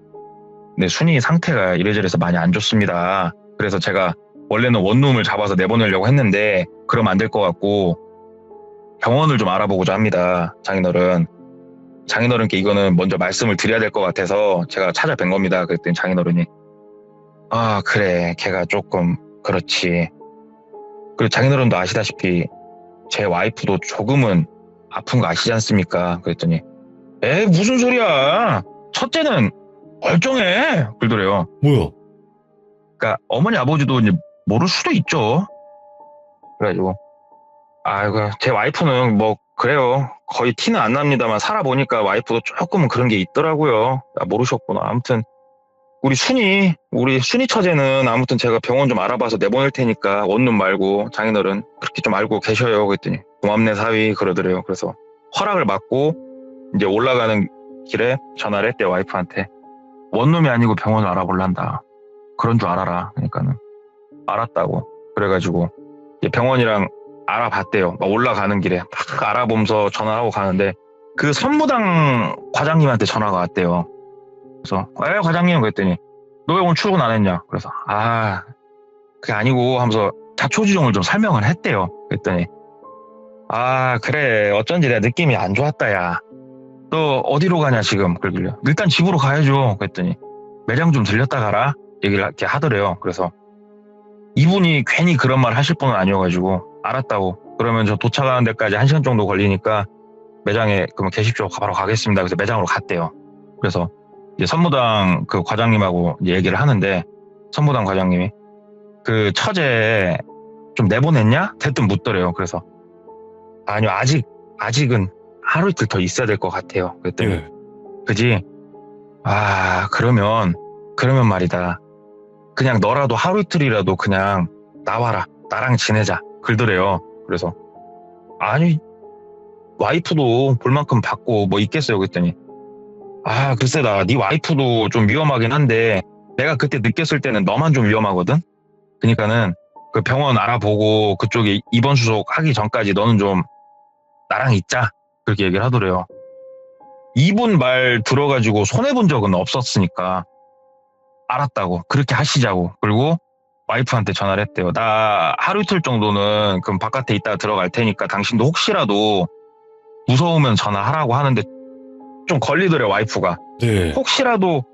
근데 순이 상태가 이래저래서 많이 안 좋습니다. 그래서 제가 원래는 원룸을 잡아서 내보내려고 했는데 그러면 안 될 것 같고 병원을 좀 알아보고자 합니다. 장인어른께 이거는 먼저 말씀을 드려야 될 것 같아서 제가 찾아뵌 겁니다. 그랬더니 장인어른이 그래 걔가 조금 그렇지. 그리고 장인어른도 아시다시피 제 와이프도 조금은 아픈 거 아시지 않습니까? 그랬더니 에이 무슨 소리야. 첫째는 멀쩡해. 그러더래요. 뭐야? 그러니까 어머니 아버지도 이제 모를 수도 있죠. 그래가지고 아이고 제 와이프는 뭐 그래요. 거의 티는 안 납니다만 살아보니까 와이프도 조금은 그런 게 있더라고요. 모르셨구나. 아무튼 우리 순이 처제는 아무튼 제가 병원 좀 알아봐서 내보낼 테니까 원룸 말고 장인어른 그렇게 좀 알고 계셔요. 그랬더니 고맙네 사위 그러더래요. 그래서 허락을 받고 이제 올라가는 길에 전화를 했대요. 와이프한테. 원룸이 아니고 병원을 알아볼란다. 그런 줄 알아라. 그러니까는 알았다고. 그래가지고 이제 병원이랑 알아봤대요. 막 올라가는 길에 막 알아보면서 전화하고 가는데 그 선무당 과장님한테 전화가 왔대요. 그래서 과장님 그랬더니 너 왜 오늘 출근 안 했냐? 그래서 그게 아니고 하면서 자초지종을 좀 설명을 했대요. 그랬더니 아, 그래. 어쩐지 내 느낌이 안 좋았다, 야. 너 어디로 가냐, 지금? 그러길래. 일단 집으로 가야죠. 그랬더니, 매장 좀 들렸다 가라. 얘기를 이렇게 하더래요. 그래서, 이분이 괜히 그런 말 하실 분은 아니어가지고, 알았다고. 그러면 저 도착하는 데까지 1시간 정도 걸리니까, 매장에 그러면 계십시오. 바로 가겠습니다. 그래서 매장으로 갔대요. 그래서, 이제 선무당 그 과장님하고 이제 얘기를 하는데, 선무당 과장님이, 그 처제 좀 내보냈냐? 대뜸 묻더래요. 그래서, 아니요, 아직은 하루 이틀 더 있어야 될 것 같아요. 그랬더니, 예. 그지? 아, 그러면 말이다. 그냥 너라도 하루 이틀이라도 그냥 나와라. 나랑 지내자. 그러더래요. 그래서, 아니, 와이프도 볼 만큼 받고 뭐 있겠어요. 그랬더니, 아, 글쎄다. 네 와이프도 좀 위험하긴 한데, 내가 그때 느꼈을 때는 너만 좀 위험하거든? 그러니까는 그 병원 알아보고 그쪽에 입원 수속하기 전까지 너는 좀 나랑 있자. 그렇게 얘기를 하더래요. 이분 말 들어가지고 손해본 적은 없었으니까 알았다고. 그렇게 하시자고. 그리고 와이프한테 전화를 했대요. 나 하루 이틀 정도는 그럼 바깥에 있다가 들어갈 테니까 당신도 혹시라도 무서우면 전화하라고 하는데 좀 걸리더래요, 와이프가. 네. 혹시라도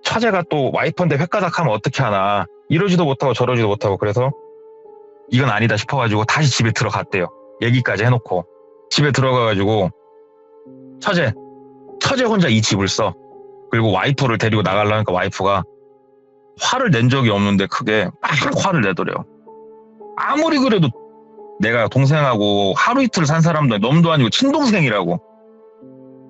처제가 또 와이프한테 획가닥하면 어떻게 하나. 이러지도 못하고 저러지도 못하고. 그래서 이건 아니다 싶어가지고 다시 집에 들어갔대요. 얘기까지 해놓고. 집에 들어가가지고 처제 혼자 이 집을 써. 그리고 와이프를 데리고 나가려니까 와이프가 화를 낸 적이 없는데 크게 막 화를 내더래요. 아무리 그래도 내가 동생하고 하루 이틀 산 사람도 놈도 아니고 친동생이라고.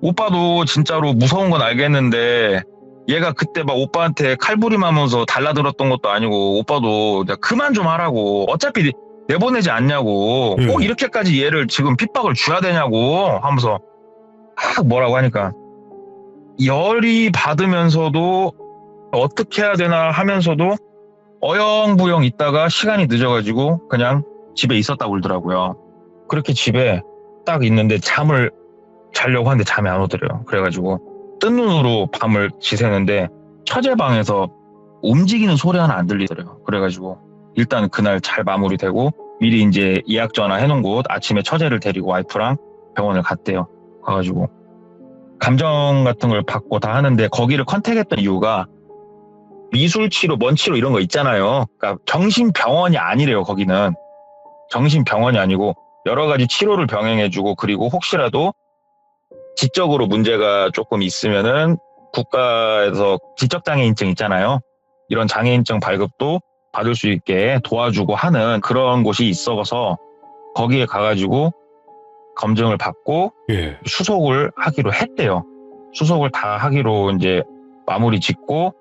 오빠도 진짜로 무서운 건 알겠는데 얘가 그때 막 오빠한테 칼부림하면서 달라들었던 것도 아니고 오빠도 그만 좀 하라고. 어차피 내보내지 않냐고. 꼭 이렇게까지 얘를 지금 핍박을 줘야 되냐고 하면서 막 뭐라고 하니까 열이 받으면서도 어떻게 해야 되나 하면서도 어영부영 있다가 시간이 늦어가지고 그냥 집에 있었다고 그러더라고요. 그렇게 집에 딱 있는데 잠을 자려고 하는데 잠이 안 오더래요. 그래가지고 뜬 눈으로 밤을 지새는데 처제 방에서 움직이는 소리 하나 안 들리더래요. 그래가지고 일단 그날 잘 마무리되고 미리 이제 예약 전화 해놓은 곳 아침에 처제를 데리고 와이프랑 병원을 갔대요. 가가지고 감정 같은 걸 받고 다 하는데 거기를 컨택했던 이유가 미술치료, 먼치료 이런 거 있잖아요. 그러니까 정신병원이 아니래요. 거기는 정신병원이 아니고 여러 가지 치료를 병행해주고 그리고 혹시라도 지적으로 문제가 조금 있으면은 국가에서 지적장애인증 있잖아요. 이런 장애인증 발급도 받을 수 있게 도와주고 하는 그런 곳이 있어서 거기에 가가지고 검증을 받고 수속을 하기로 했대요. 수속을 다 하기로 이제 마무리 짓고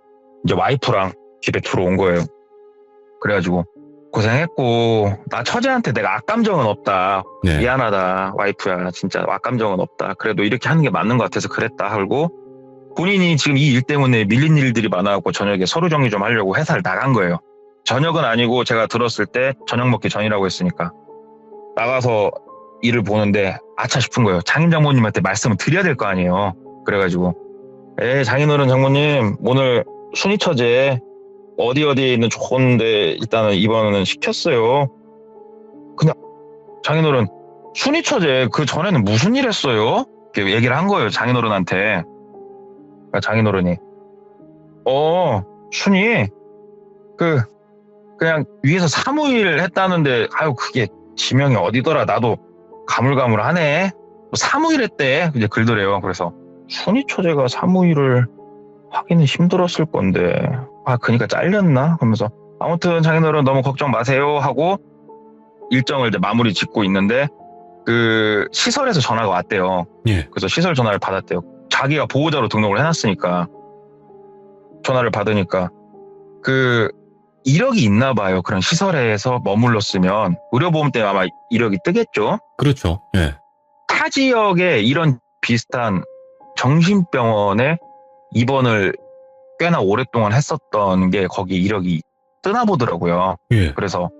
이제 와이프랑 집에 들어온 거예요. 그래가지고 고생했고 나 처제한테 내가 악감정은 없다. 네. 미안하다 와이프야 진짜 악감정은 없다. 그래도 이렇게 하는 게 맞는 것 같아서 그랬다 하고 본인이 지금 이 일 때문에 밀린 일들이 많아갖고 저녁에 서류 정리 좀 하려고 회사를 나간 거예요. 저녁은 아니고 제가 들었을 때 저녁 먹기 전이라고 했으니까 나가서 일을 보는데 아차 싶은 거예요. 장인 장모님한테 말씀을 드려야 될 거 아니에요. 그래가지고 장인어른 장모님 오늘 순이 처제 어디에 있는 좋은데 일단은 입원은 시켰어요. 그냥 장인어른 순이 처제 그 전에는 무슨 일 했어요? 이렇게 얘기를 한 거예요. 장인어른한테. 그러니까 장인어른이 순이 그냥 위에서 사무일 했다는데 아유 그게 지명이 어디더라 나도 가물가물하네. 사무일 했대. 이제 글더래요. 그래서 순이 처제가 사무일을 하기는 힘들었을 건데 그러니까 잘렸나? 하면서 아무튼 장인어른 너무 걱정 마세요 하고 일정을 이제 마무리 짓고 있는데 그 시설에서 전화가 왔대요. 그래서 시설 전화를 받았대요. 자기가 보호자로 등록을 해놨으니까 전화를 받으니까 그 이력이 있나 봐요. 그런 시설에서 머물렀으면 의료보험 때문에 아마 이력이 뜨겠죠. 그렇죠. 타 지역에 이런 비슷한 정신병원에 입원을 꽤나 오랫동안 했었던 게 거기 이력이 뜨나 보더라고요. 그래서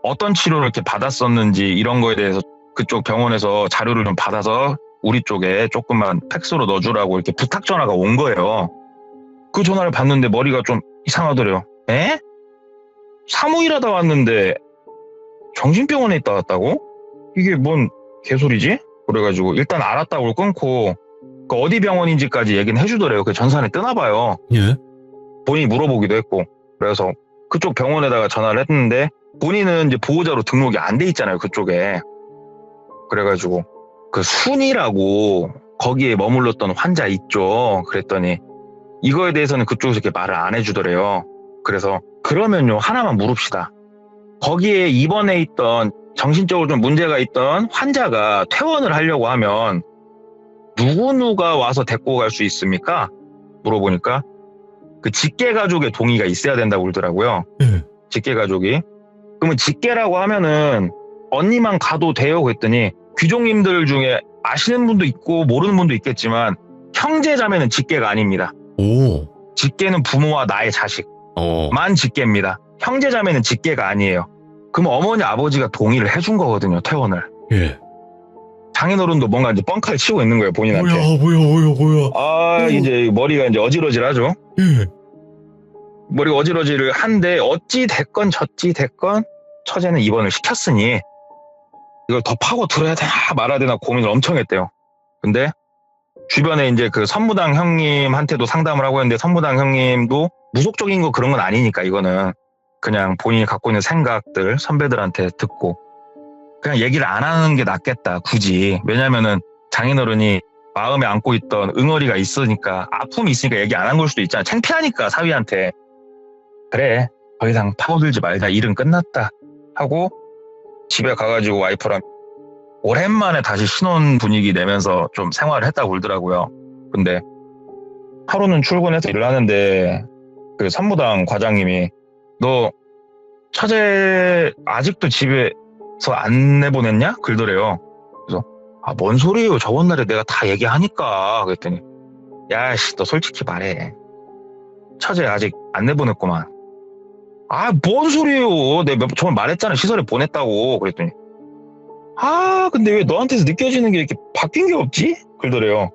어떤 치료를 이렇게 받았었는지 이런 거에 대해서 그쪽 병원에서 자료를 좀 받아서 우리 쪽에 조금만 팩스로 넣어주라고 이렇게 부탁 전화가 온 거예요. 그 전화를 받는데 머리가 좀 이상하더래요. 사무일하다 왔는데 정신병원에 있다 왔다고? 이게 뭔 개소리지? 그래가지고 일단 알았다고 끊고 그 어디 병원인지까지 얘기는 해주더래요. 그 전산에 뜨나봐요. 예. 본인이 물어보기도 했고. 그래서 그쪽 병원에다가 전화를 했는데 본인은 이제 보호자로 등록이 안 돼 있잖아요. 그쪽에. 그래가지고 그 순이라고 거기에 머물렀던 환자 있죠. 그랬더니 이거에 대해서는 그쪽에서 이렇게 말을 안 해주더래요. 그래서 그러면요 하나만 물읍시다. 거기에 입원해 있던 정신적으로 좀 문제가 있던 환자가 퇴원을 하려고 하면 누가 와서 데리고 갈 수 있습니까? 물어보니까 그 직계가족의 동의가 있어야 된다고 그러더라고요. 예. 직계가족이. 그러면 직계라고 하면은 언니만 가도 돼요? 그랬더니 귀족님들 중에 아시는 분도 있고 모르는 분도 있겠지만 형제자매는 직계가 아닙니다. 오. 직계는 부모와 나의 자식만 어. 직계입니다. 형제자매는 직계가 아니에요. 그럼 어머니 아버지가 동의를 해준 거거든요. 퇴원을. 예. 장인어른도 뭔가 이제 뻥카를 치고 있는 거예요. 본인한테. 뭐야. 아 이제 머리가 이제 어지러질하죠. 예. 머리가 어지러지를 한데 어찌 됐건 저찌 됐건 처제는 입원을 시켰으니 이걸 더 파고 들어야 되나 말아야 되나 고민을 엄청 했대요. 근데 주변에 이제 그 선무당 형님한테도 상담을 하고 했는데 선무당 형님도 무속적인 거 그런 건 아니니까 이거는 그냥 본인이 갖고 있는 생각들 선배들한테 듣고 그냥 얘기를 안 하는 게 낫겠다 굳이. 왜냐면은 장인어른이 마음에 안고 있던 응어리가 있으니까 아픔이 있으니까 얘기 안 한 걸 수도 있잖아. 창피하니까 사위한테. 그래 더 이상 파고들지 말자. 일은 끝났다 하고 집에 가가지고 와이프랑 오랜만에 다시 신혼 분위기 내면서 좀 생활을 했다고 그러더라고요. 근데 하루는 출근해서 일을 하는데 그 산무당 과장님이 너 처제 아직도 집에서 안 내보냈냐? 그러더래요. 그래서 뭔 소리예요? 저번 날에 내가 다 얘기하니까. 그랬더니 야씨 너 솔직히 말해. 처제 아직 안 내보냈구만. 뭔 소리예요? 내가 저번 말했잖아. 시설에 보냈다고. 그랬더니 근데 왜 너한테서 느껴지는 게 이렇게 바뀐 게 없지? 그러더래요.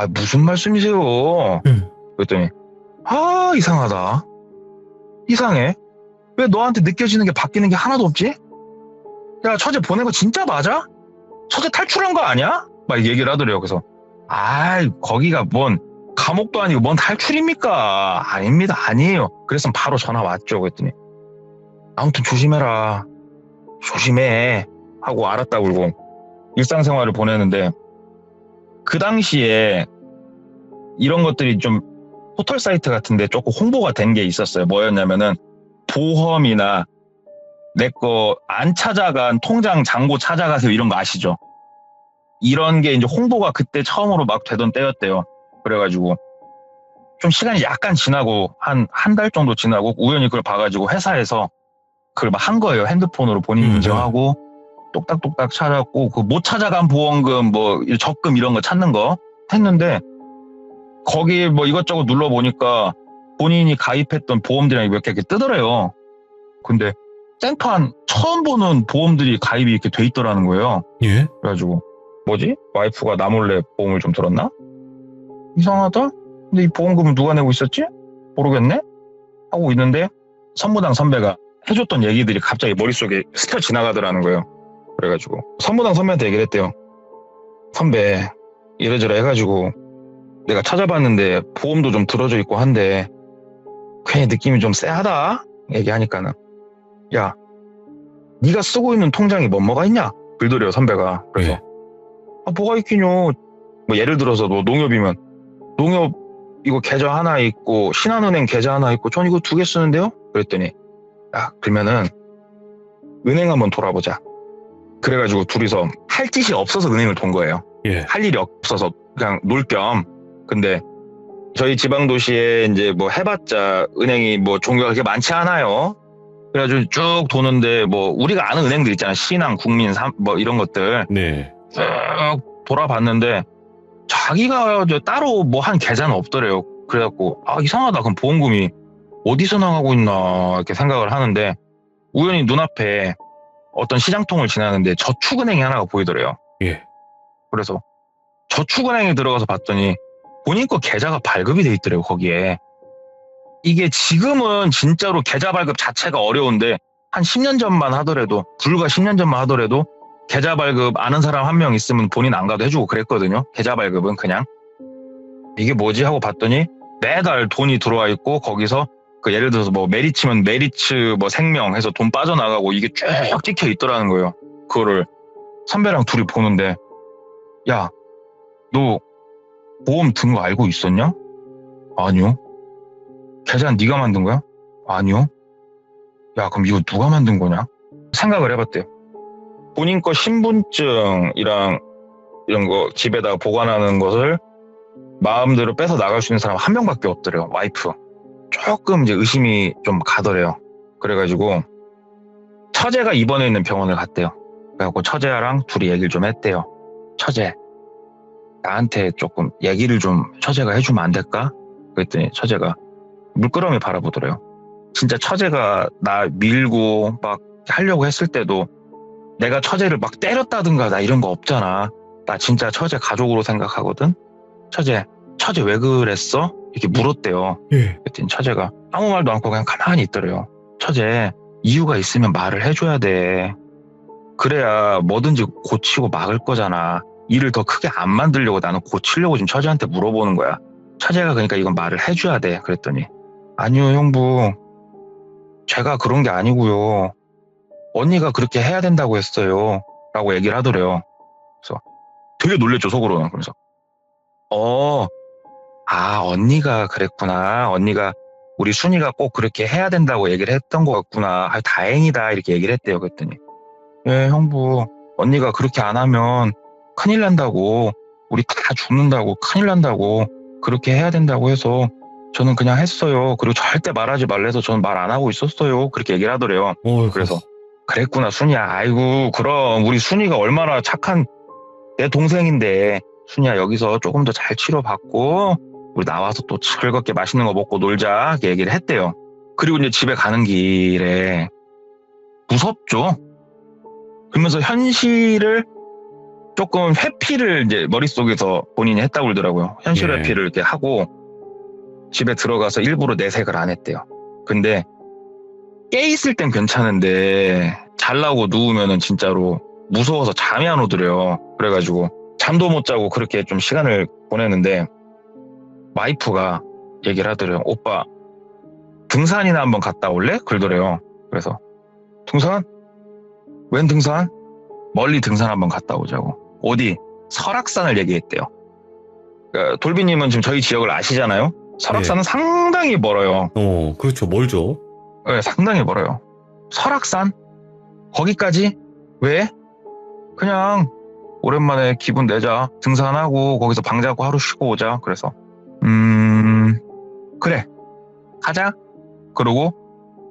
무슨 말씀이세요? 그랬더니 이상하다. 이상해. 왜 너한테 느껴지는 게 바뀌는 게 하나도 없지? 야 처제 보낸 거 진짜 맞아? 처제 탈출한 거 아니야? 막 얘기를 하더래요. 그래서 거기가 뭔 감옥도 아니고 뭔 탈출입니까? 아닙니다. 아니에요. 그랬으면 바로 전화 왔죠. 그랬더니 아무튼 조심해라. 조심해. 하고 알았다고 그러고 일상생활을 보내는데 그 당시에 이런 것들이 좀 포털 사이트 같은데 조금 홍보가 된 게 있었어요. 뭐였냐면은 보험이나 내 거 안 찾아간 통장 잔고 찾아가세요. 이런 거 아시죠? 이런 게 이제 홍보가 그때 처음으로 막 되던 때였대요. 그래가지고 좀 시간이 약간 지나고 한 달 정도 지나고 우연히 그걸 봐가지고 회사에서 그걸 막 한 거예요. 핸드폰으로 본인 인증하고 똑딱똑딱 찾았고 그 못 찾아간 보험금 뭐 적금 이런 거 찾는 거 했는데 거기 뭐 이것저것 눌러보니까 본인이 가입했던 보험들이 몇 개 이렇게 뜨더래요. 근데 생판 처음 보는 보험들이 가입이 이렇게 돼 있더라는 거예요. 예? 그래가지고 뭐지? 와이프가 나 몰래 보험을 좀 들었나? 이상하다? 근데 이 보험금을 누가 내고 있었지? 모르겠네? 하고 있는데 선무당 선배가 해줬던 얘기들이 갑자기 머릿속에 스쳐 지나가더라는 거예요. 그래가지고 선무당 선배한테 얘기를 했대요. 선배 이래저래 해가지고 내가 찾아봤는데 보험도 좀 들어져 있고 한데 괜히 느낌이 좀 쎄하다? 얘기하니까는 야 네가 쓰고 있는 통장이 뭐가 있냐? 그러더래요 선배가. 그래서 예. 뭐가 있긴요. 뭐 예를 들어서 뭐 농협이면 농협 이거 계좌 하나 있고 신한은행 계좌 하나 있고 전 이거 2개 쓰는데요? 그랬더니 그러면은 은행 한번 돌아보자. 그래가지고 둘이서 할 짓이 없어서 은행을 돈 거예요. 예. 할 일이 없어서 그냥 놀 겸. 근데 저희 지방 도시에 이제 뭐 해봤자 은행이 뭐 종류가 그렇게 많지 않아요. 그래가지고 쭉 도는데 뭐 우리가 아는 은행들 있잖아요. 신한, 국민, 뭐 이런 것들 네. 쭉 돌아봤는데 자기가 따로 뭐 한 계좌는 없더래요. 그래갖고 이상하다. 그럼 보험금이 어디서 나가고 있나 이렇게 생각을 하는데 우연히 눈앞에 어떤 시장통을 지나는데 저축은행이 하나가 보이더래요. 예. 그래서 저축은행에 들어가서 봤더니 본인 거 계좌가 발급이 돼 있더래요. 거기에. 이게 지금은 진짜로 계좌 발급 자체가 어려운데 한 10년 전만 하더라도 불과 10년 전만 하더라도 계좌 발급 아는 사람 한 명 있으면 본인 안 가도 해주고 그랬거든요. 계좌 발급은 그냥. 이게 뭐지 하고 봤더니 매달 돈이 들어와 있고 거기서 그 예를 들어서 뭐 메리츠면 메리츠 뭐 생명 해서 돈 빠져나가고 이게 쭉 찍혀 있더라는 거예요. 그거를 선배랑 둘이 보는데 야, 너 보험 든 거 알고 있었냐? 아니요. 계좌는 네가 만든 거야? 아니요. 야, 그럼 이거 누가 만든 거냐? 생각을 해봤대요. 본인 거 신분증이랑 이런 거 집에다가 보관하는 것을 마음대로 뺏어 나갈 수 있는 사람 한 명밖에 없더래요. 와이프. 조금 이제 의심이 좀 가더래요. 그래가지고 처제가 입원해 있는 병원을 갔대요. 그래갖고 처제랑 둘이 얘기를 좀 했대요. 처제, 나한테 조금 얘기를 좀 처제가 해주면 안 될까? 그랬더니 처제가 물끄러미 바라보더래요. 진짜 처제가 나 밀고 막 하려고 했을 때도 내가 처제를 막 때렸다든가 나 이런 거 없잖아. 나 진짜 처제 가족으로 생각하거든. 처제 왜 그랬어? 이렇게 물었대요. 예. 그랬더니 처제가 아무 말도 않고 그냥 가만히 있더래요. 처제, 이유가 있으면 말을 해줘야 돼. 그래야 뭐든지 고치고 막을 거잖아. 일을 더 크게 안 만들려고 나는 고치려고 지금 처제한테 물어보는 거야. 처제가 그러니까 이건 말을 해줘야 돼. 그랬더니 아니요 형부, 제가 그런 게 아니고요. 언니가 그렇게 해야 된다고 했어요. 라고 얘기를 하더래요. 그래서 되게 놀랬죠 속으로는. 그래서 언니가 그랬구나. 언니가 우리 순이가 꼭 그렇게 해야 된다고 얘기를 했던 것 같구나. 다행이다 이렇게 얘기를 했대요. 그랬더니 예 형부, 언니가 그렇게 안 하면 큰일 난다고, 우리 다 죽는다고, 큰일 난다고 그렇게 해야 된다고 해서 저는 그냥 했어요. 그리고 절대 말하지 말래서 저는 말 안 하고 있었어요. 그렇게 얘기를 하더래요. 그래서 그랬구나 순이야. 아이고 그럼 우리 순이가 얼마나 착한 내 동생인데 순이야 여기서 조금 더 잘 치료받고 우리 나와서 또 즐겁게 맛있는 거 먹고 놀자 이렇게 얘기를 했대요. 그리고 이제 집에 가는 길에 무섭죠. 그러면서 현실을 조금 회피를 이제 머릿속에서 본인이 했다고 그러더라고요. 현실 예. 회피를 이렇게 하고 집에 들어가서 일부러 내색을 안 했대요. 근데 깨 있을 땐 괜찮은데 잘 나오고 누우면은 진짜로 무서워서 잠이 안 오더래요. 그래가지고 잠도 못 자고 그렇게 좀 시간을 보내는데 와이프가 얘기를 하더래요. 오빠 등산이나 한번 갔다 올래? 그러더래요. 그래서 등산? 웬 등산? 멀리 등산 한번 갔다 오자고. 어디? 설악산을 얘기했대요. 그러니까 돌비님은 지금 저희 지역을 아시잖아요. 설악산은 상당히 멀어요. 그렇죠. 멀죠. 네, 상당히 멀어요. 설악산? 거기까지? 왜? 그냥 오랜만에 기분 내자. 등산하고 거기서 방 잡고 하루 쉬고 오자. 그래서 그래 가자. 그러고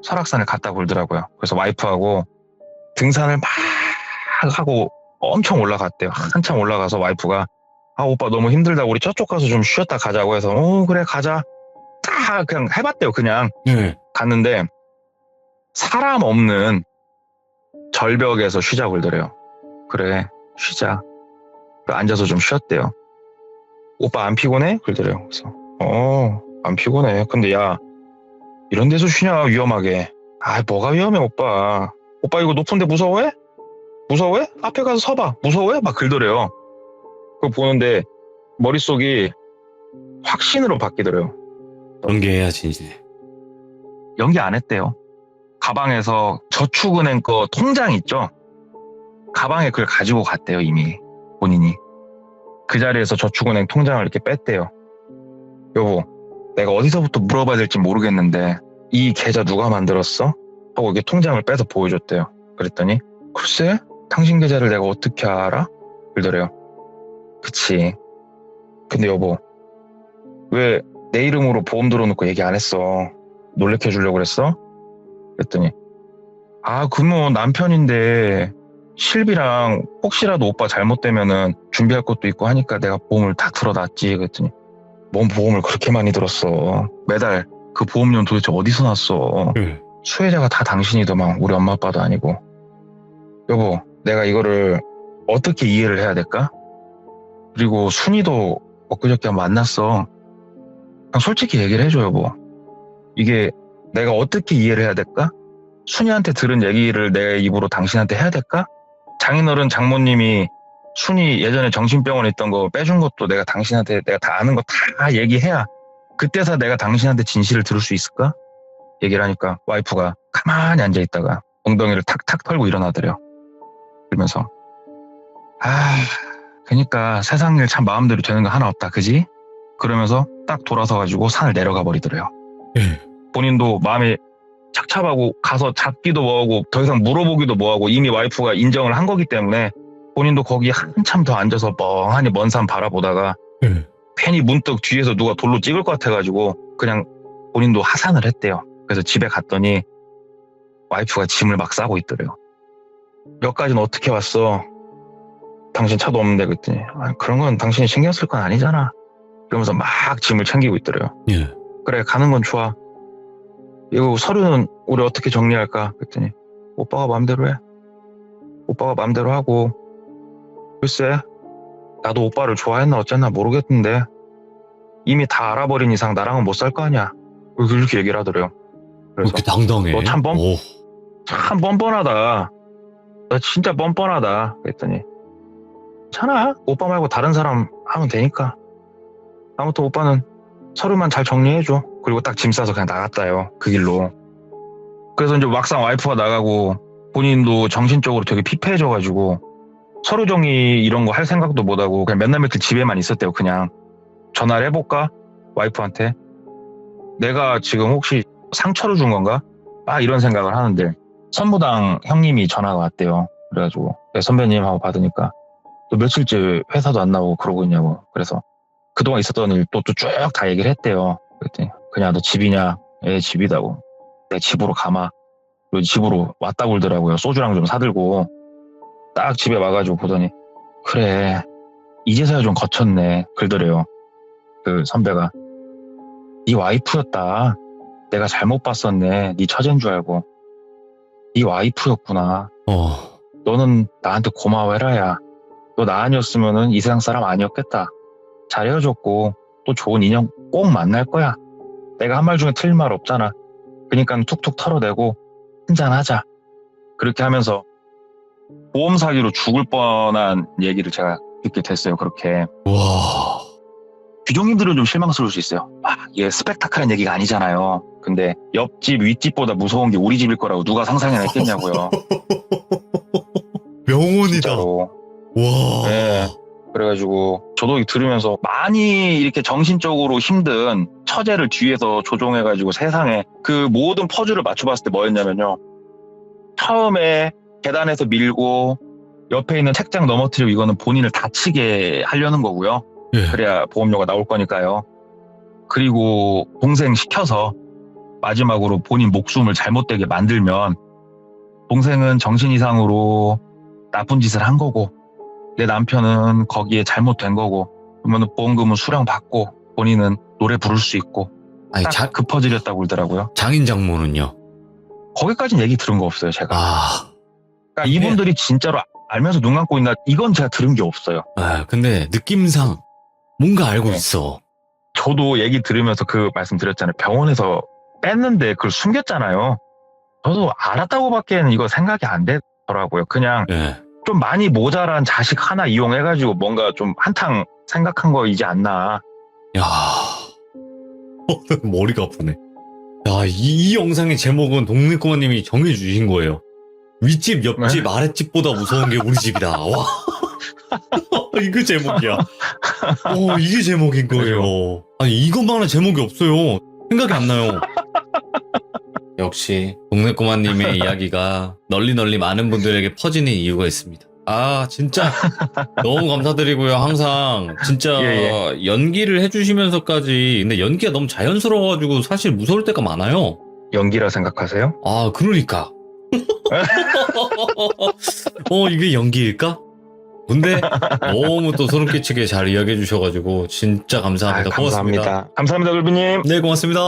설악산을 갔다 오더라고요. 그래서 와이프하고 등산을 막 하고 엄청 올라갔대요. 한참 올라가서 와이프가 오빠 너무 힘들다. 우리 저쪽 가서 좀 쉬었다 가자고 해서 그래 가자. 딱 그냥 해봤대요. 그냥 갔는데 사람 없는 절벽에서 쉬자고 그러더래요. 그래 쉬자. 앉아서 좀 쉬었대요. 오빠 안 피곤해? 그러더래요. 그래서 안 피곤해. 근데 야 이런 데서 쉬냐 위험하게. 뭐가 위험해 오빠. 오빠 이거 높은데 무서워해? 무서워해? 앞에 가서 서봐. 무서워해? 막 그러더래요. 그거 보는데 머릿속이 확신으로 바뀌더래요. 연계해야지 이제. 연기 안 했대요. 가방에서 저축은행 거 통장 있죠? 가방에 그걸 가지고 갔대요. 이미 본인이. 그 자리에서 저축은행 통장을 이렇게 뺐대요. 여보, 내가 어디서부터 물어봐야 될지 모르겠는데 이 계좌 누가 만들었어? 하고 이게 통장을 빼서 보여줬대요. 그랬더니 글쎄? 당신 계좌를 내가 어떻게 알아? 그러더래요. 그치. 근데 여보, 왜 내 이름으로 보험 들어놓고 얘기 안 했어? 놀래켜 주려고 그랬어? 그랬더니 그러면 남편인데 실비랑 혹시라도 오빠 잘못되면은 준비할 것도 있고 하니까 내가 보험을 다 들어놨지. 그랬더니 뭔 보험을 그렇게 많이 들었어. 매달 그 보험료는 도대체 어디서 났어? 수혜자가 다 당신이더만 우리 엄마 아빠도 아니고. 여보, 내가 이거를 어떻게 이해를 해야 될까? 그리고 순이도 엊그저께 만났어. 그냥 솔직히 얘기를 해줘 여보. 이게 내가 어떻게 이해를 해야 될까? 순이한테 들은 얘기를 내 입으로 당신한테 해야 될까? 장인어른 장모님이 순이 예전에 정신병원에 있던 거 빼준 것도 내가 당신한테 내가 다 아는 거 다 얘기해야 그때서 내가 당신한테 진실을 들을 수 있을까? 얘기를 하니까 와이프가 가만히 앉아있다가 엉덩이를 탁탁 털고 일어나더래요. 그러면서 그러니까 세상 일 참 마음대로 되는 거 하나 없다, 그지? 그러면서 딱 돌아서가지고 산을 내려가 버리더래요. 본인도 마음이 착잡하고 가서 잡기도 뭐하고 더 이상 물어보기도 뭐하고 이미 와이프가 인정을 한 거기 때문에 본인도 거기 한참 더 앉아서 멍하니 먼 산 바라보다가 괜히 문득 뒤에서 누가 돌로 찍을 것 같아가지고 그냥 본인도 하산을 했대요. 그래서 집에 갔더니 와이프가 짐을 막 싸고 있더래요. 여기까지는 어떻게 왔어? 당신 차도 없는데 그랬더니 그런 건 당신이 신경 쓸 건 아니잖아. 그러면서 막 짐을 챙기고 있더래요. 예. 그래 가는 건 좋아. 이거 서류는 우리 어떻게 정리할까? 그랬더니 오빠가 마음대로 해. 오빠가 마음대로 하고 글쎄 나도 오빠를 좋아했나 어쨌나 모르겠는데 이미 다 알아버린 이상 나랑은 못 살 거 아니야. 그렇게 얘기를 하더래요. 그래서 그렇게 당당해. 너 참 뻔뻔하다. 너 진짜 뻔뻔하다. 그랬더니 괜찮아. 오빠 말고 다른 사람 하면 되니까. 아무튼 오빠는 서류만 잘 정리해줘. 그리고 딱 짐 싸서 그냥 나갔다요. 그 길로. 그래서 이제 막상 와이프가 나가고 본인도 정신적으로 되게 피폐해져가지고 서류 정리 이런 거 할 생각도 못하고 그냥 맨날 며칠 집에만 있었대요. 그냥 전화를 해볼까? 와이프한테. 내가 지금 혹시 상처를 준 건가? 이런 생각을 하는데 선무당 형님이 전화가 왔대요. 그래가지고 선배님 하고 받으니까 또 며칠째 회사도 안 나오고 그러고 있냐고. 그래서 그동안 있었던 일 또 쭉 다 얘기를 했대요. 그랬더니 그냥 너 집이냐? 예, 집이다고. 내 집으로 가마. 그리고 집으로 왔다고 그러더라고요. 소주랑 좀 사들고 딱 집에 와가지고 보더니 그래 이제서야 좀 거쳤네 그러더래요. 그 선배가 네 와이프였다. 내가 잘못 봤었네. 네 처제인 줄 알고. 네 와이프였구나. 너는 나한테 고마워해라야. 너 나 아니었으면은 이 세상 사람 아니었겠다. 잘 헤어졌고 또 좋은 인연 꼭 만날 거야. 내가 한 말 중에 틀린 말 없잖아. 그러니까 툭툭 털어내고 한잔하자. 그렇게 하면서 보험 사기로 죽을 뻔한 얘기를 제가 듣게 됐어요. 그렇게. 와. 귀종님들은 좀 실망스러울 수 있어요. 이게 스펙타클한 얘기가 아니잖아요. 근데 옆집 윗집보다 무서운 게 우리 집일 거라고 누가 상상해냈겠냐고요. 명언이다. 진짜로. 와. 네. 그래가지고 저도 들으면서 많이 이렇게 정신적으로 힘든 처제를 뒤에서 조종해가지고 세상에 그 모든 퍼즐을 맞춰봤을 때 뭐였냐면요. 처음에 계단에서 밀고 옆에 있는 책장 넘어뜨리고 이거는 본인을 다치게 하려는 거고요. 예. 그래야 보험료가 나올 거니까요. 그리고 동생 시켜서 마지막으로 본인 목숨을 잘못되게 만들면 동생은 정신 이상으로 나쁜 짓을 한 거고 내 남편은 거기에 잘못된 거고 그러면 보험금은 수령받고 본인은 노래 부를 수 있고 아니, 딱 그 퍼즐이었다고 그러더라고요. 장인 장모는요? 거기까지는 얘기 들은 거 없어요. 제가. 그러니까 이분들이 진짜로 알면서 눈 감고 있나 이건 제가 들은 게 없어요. 근데 느낌상 뭔가 알고 네. 있어. 저도 얘기 들으면서 그 말씀 드렸잖아요. 병원에서 뺐는데 그걸 숨겼잖아요. 저도 알았다고밖에는 이거 생각이 안 되더라고요. 그냥 예. 좀 많이 모자란 자식 하나 이용해가지고 뭔가 좀 한탕 생각한 거이지 않나. 야. 머리가 아프네. 야, 이 영상의 제목은 동네꼬마님이 정해주신 거예요. 윗집, 옆집, 네? 아랫집보다 무서운 게 우리 집이다. 와. 이거 제목이야. 이게 제목인 거예요. 아니, 이것만한 제목이 없어요. 생각이 안 나요. 역시, 동네꼬마님의 이야기가 널리 많은 분들에게 퍼지는 이유가 있습니다. 진짜 너무 감사드리고요. 항상 진짜 예. 연기를 해주시면서까지 근데 연기가 너무 자연스러워가지고 사실 무서울 때가 많아요. 연기라 생각하세요? 그러니까. 이게 연기일까? 근데 너무 또 소름 끼치게 잘 이야기해 주셔가지고 진짜 감사합니다. 고맙습니다. 감사합니다. 감사합니다, 글비님. 네, 고맙습니다.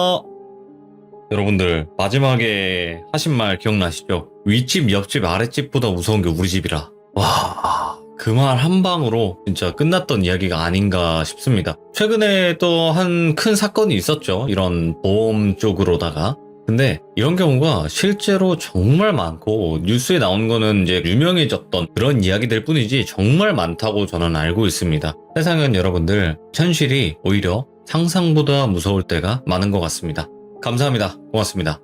여러분들 마지막에 하신 말 기억나시죠? 윗집, 옆집, 아랫집보다 무서운 게 우리 집이라. 와, 그 말 한 방으로 진짜 끝났던 이야기가 아닌가 싶습니다. 최근에 또 한 큰 사건이 있었죠. 이런 보험 쪽으로다가 근데 이런 경우가 실제로 정말 많고 뉴스에 나온 거는 이제 유명해졌던 그런 이야기들 뿐이지 정말 많다고 저는 알고 있습니다. 세상은 여러분들 현실이 오히려 상상보다 무서울 때가 많은 것 같습니다. 감사합니다. 고맙습니다.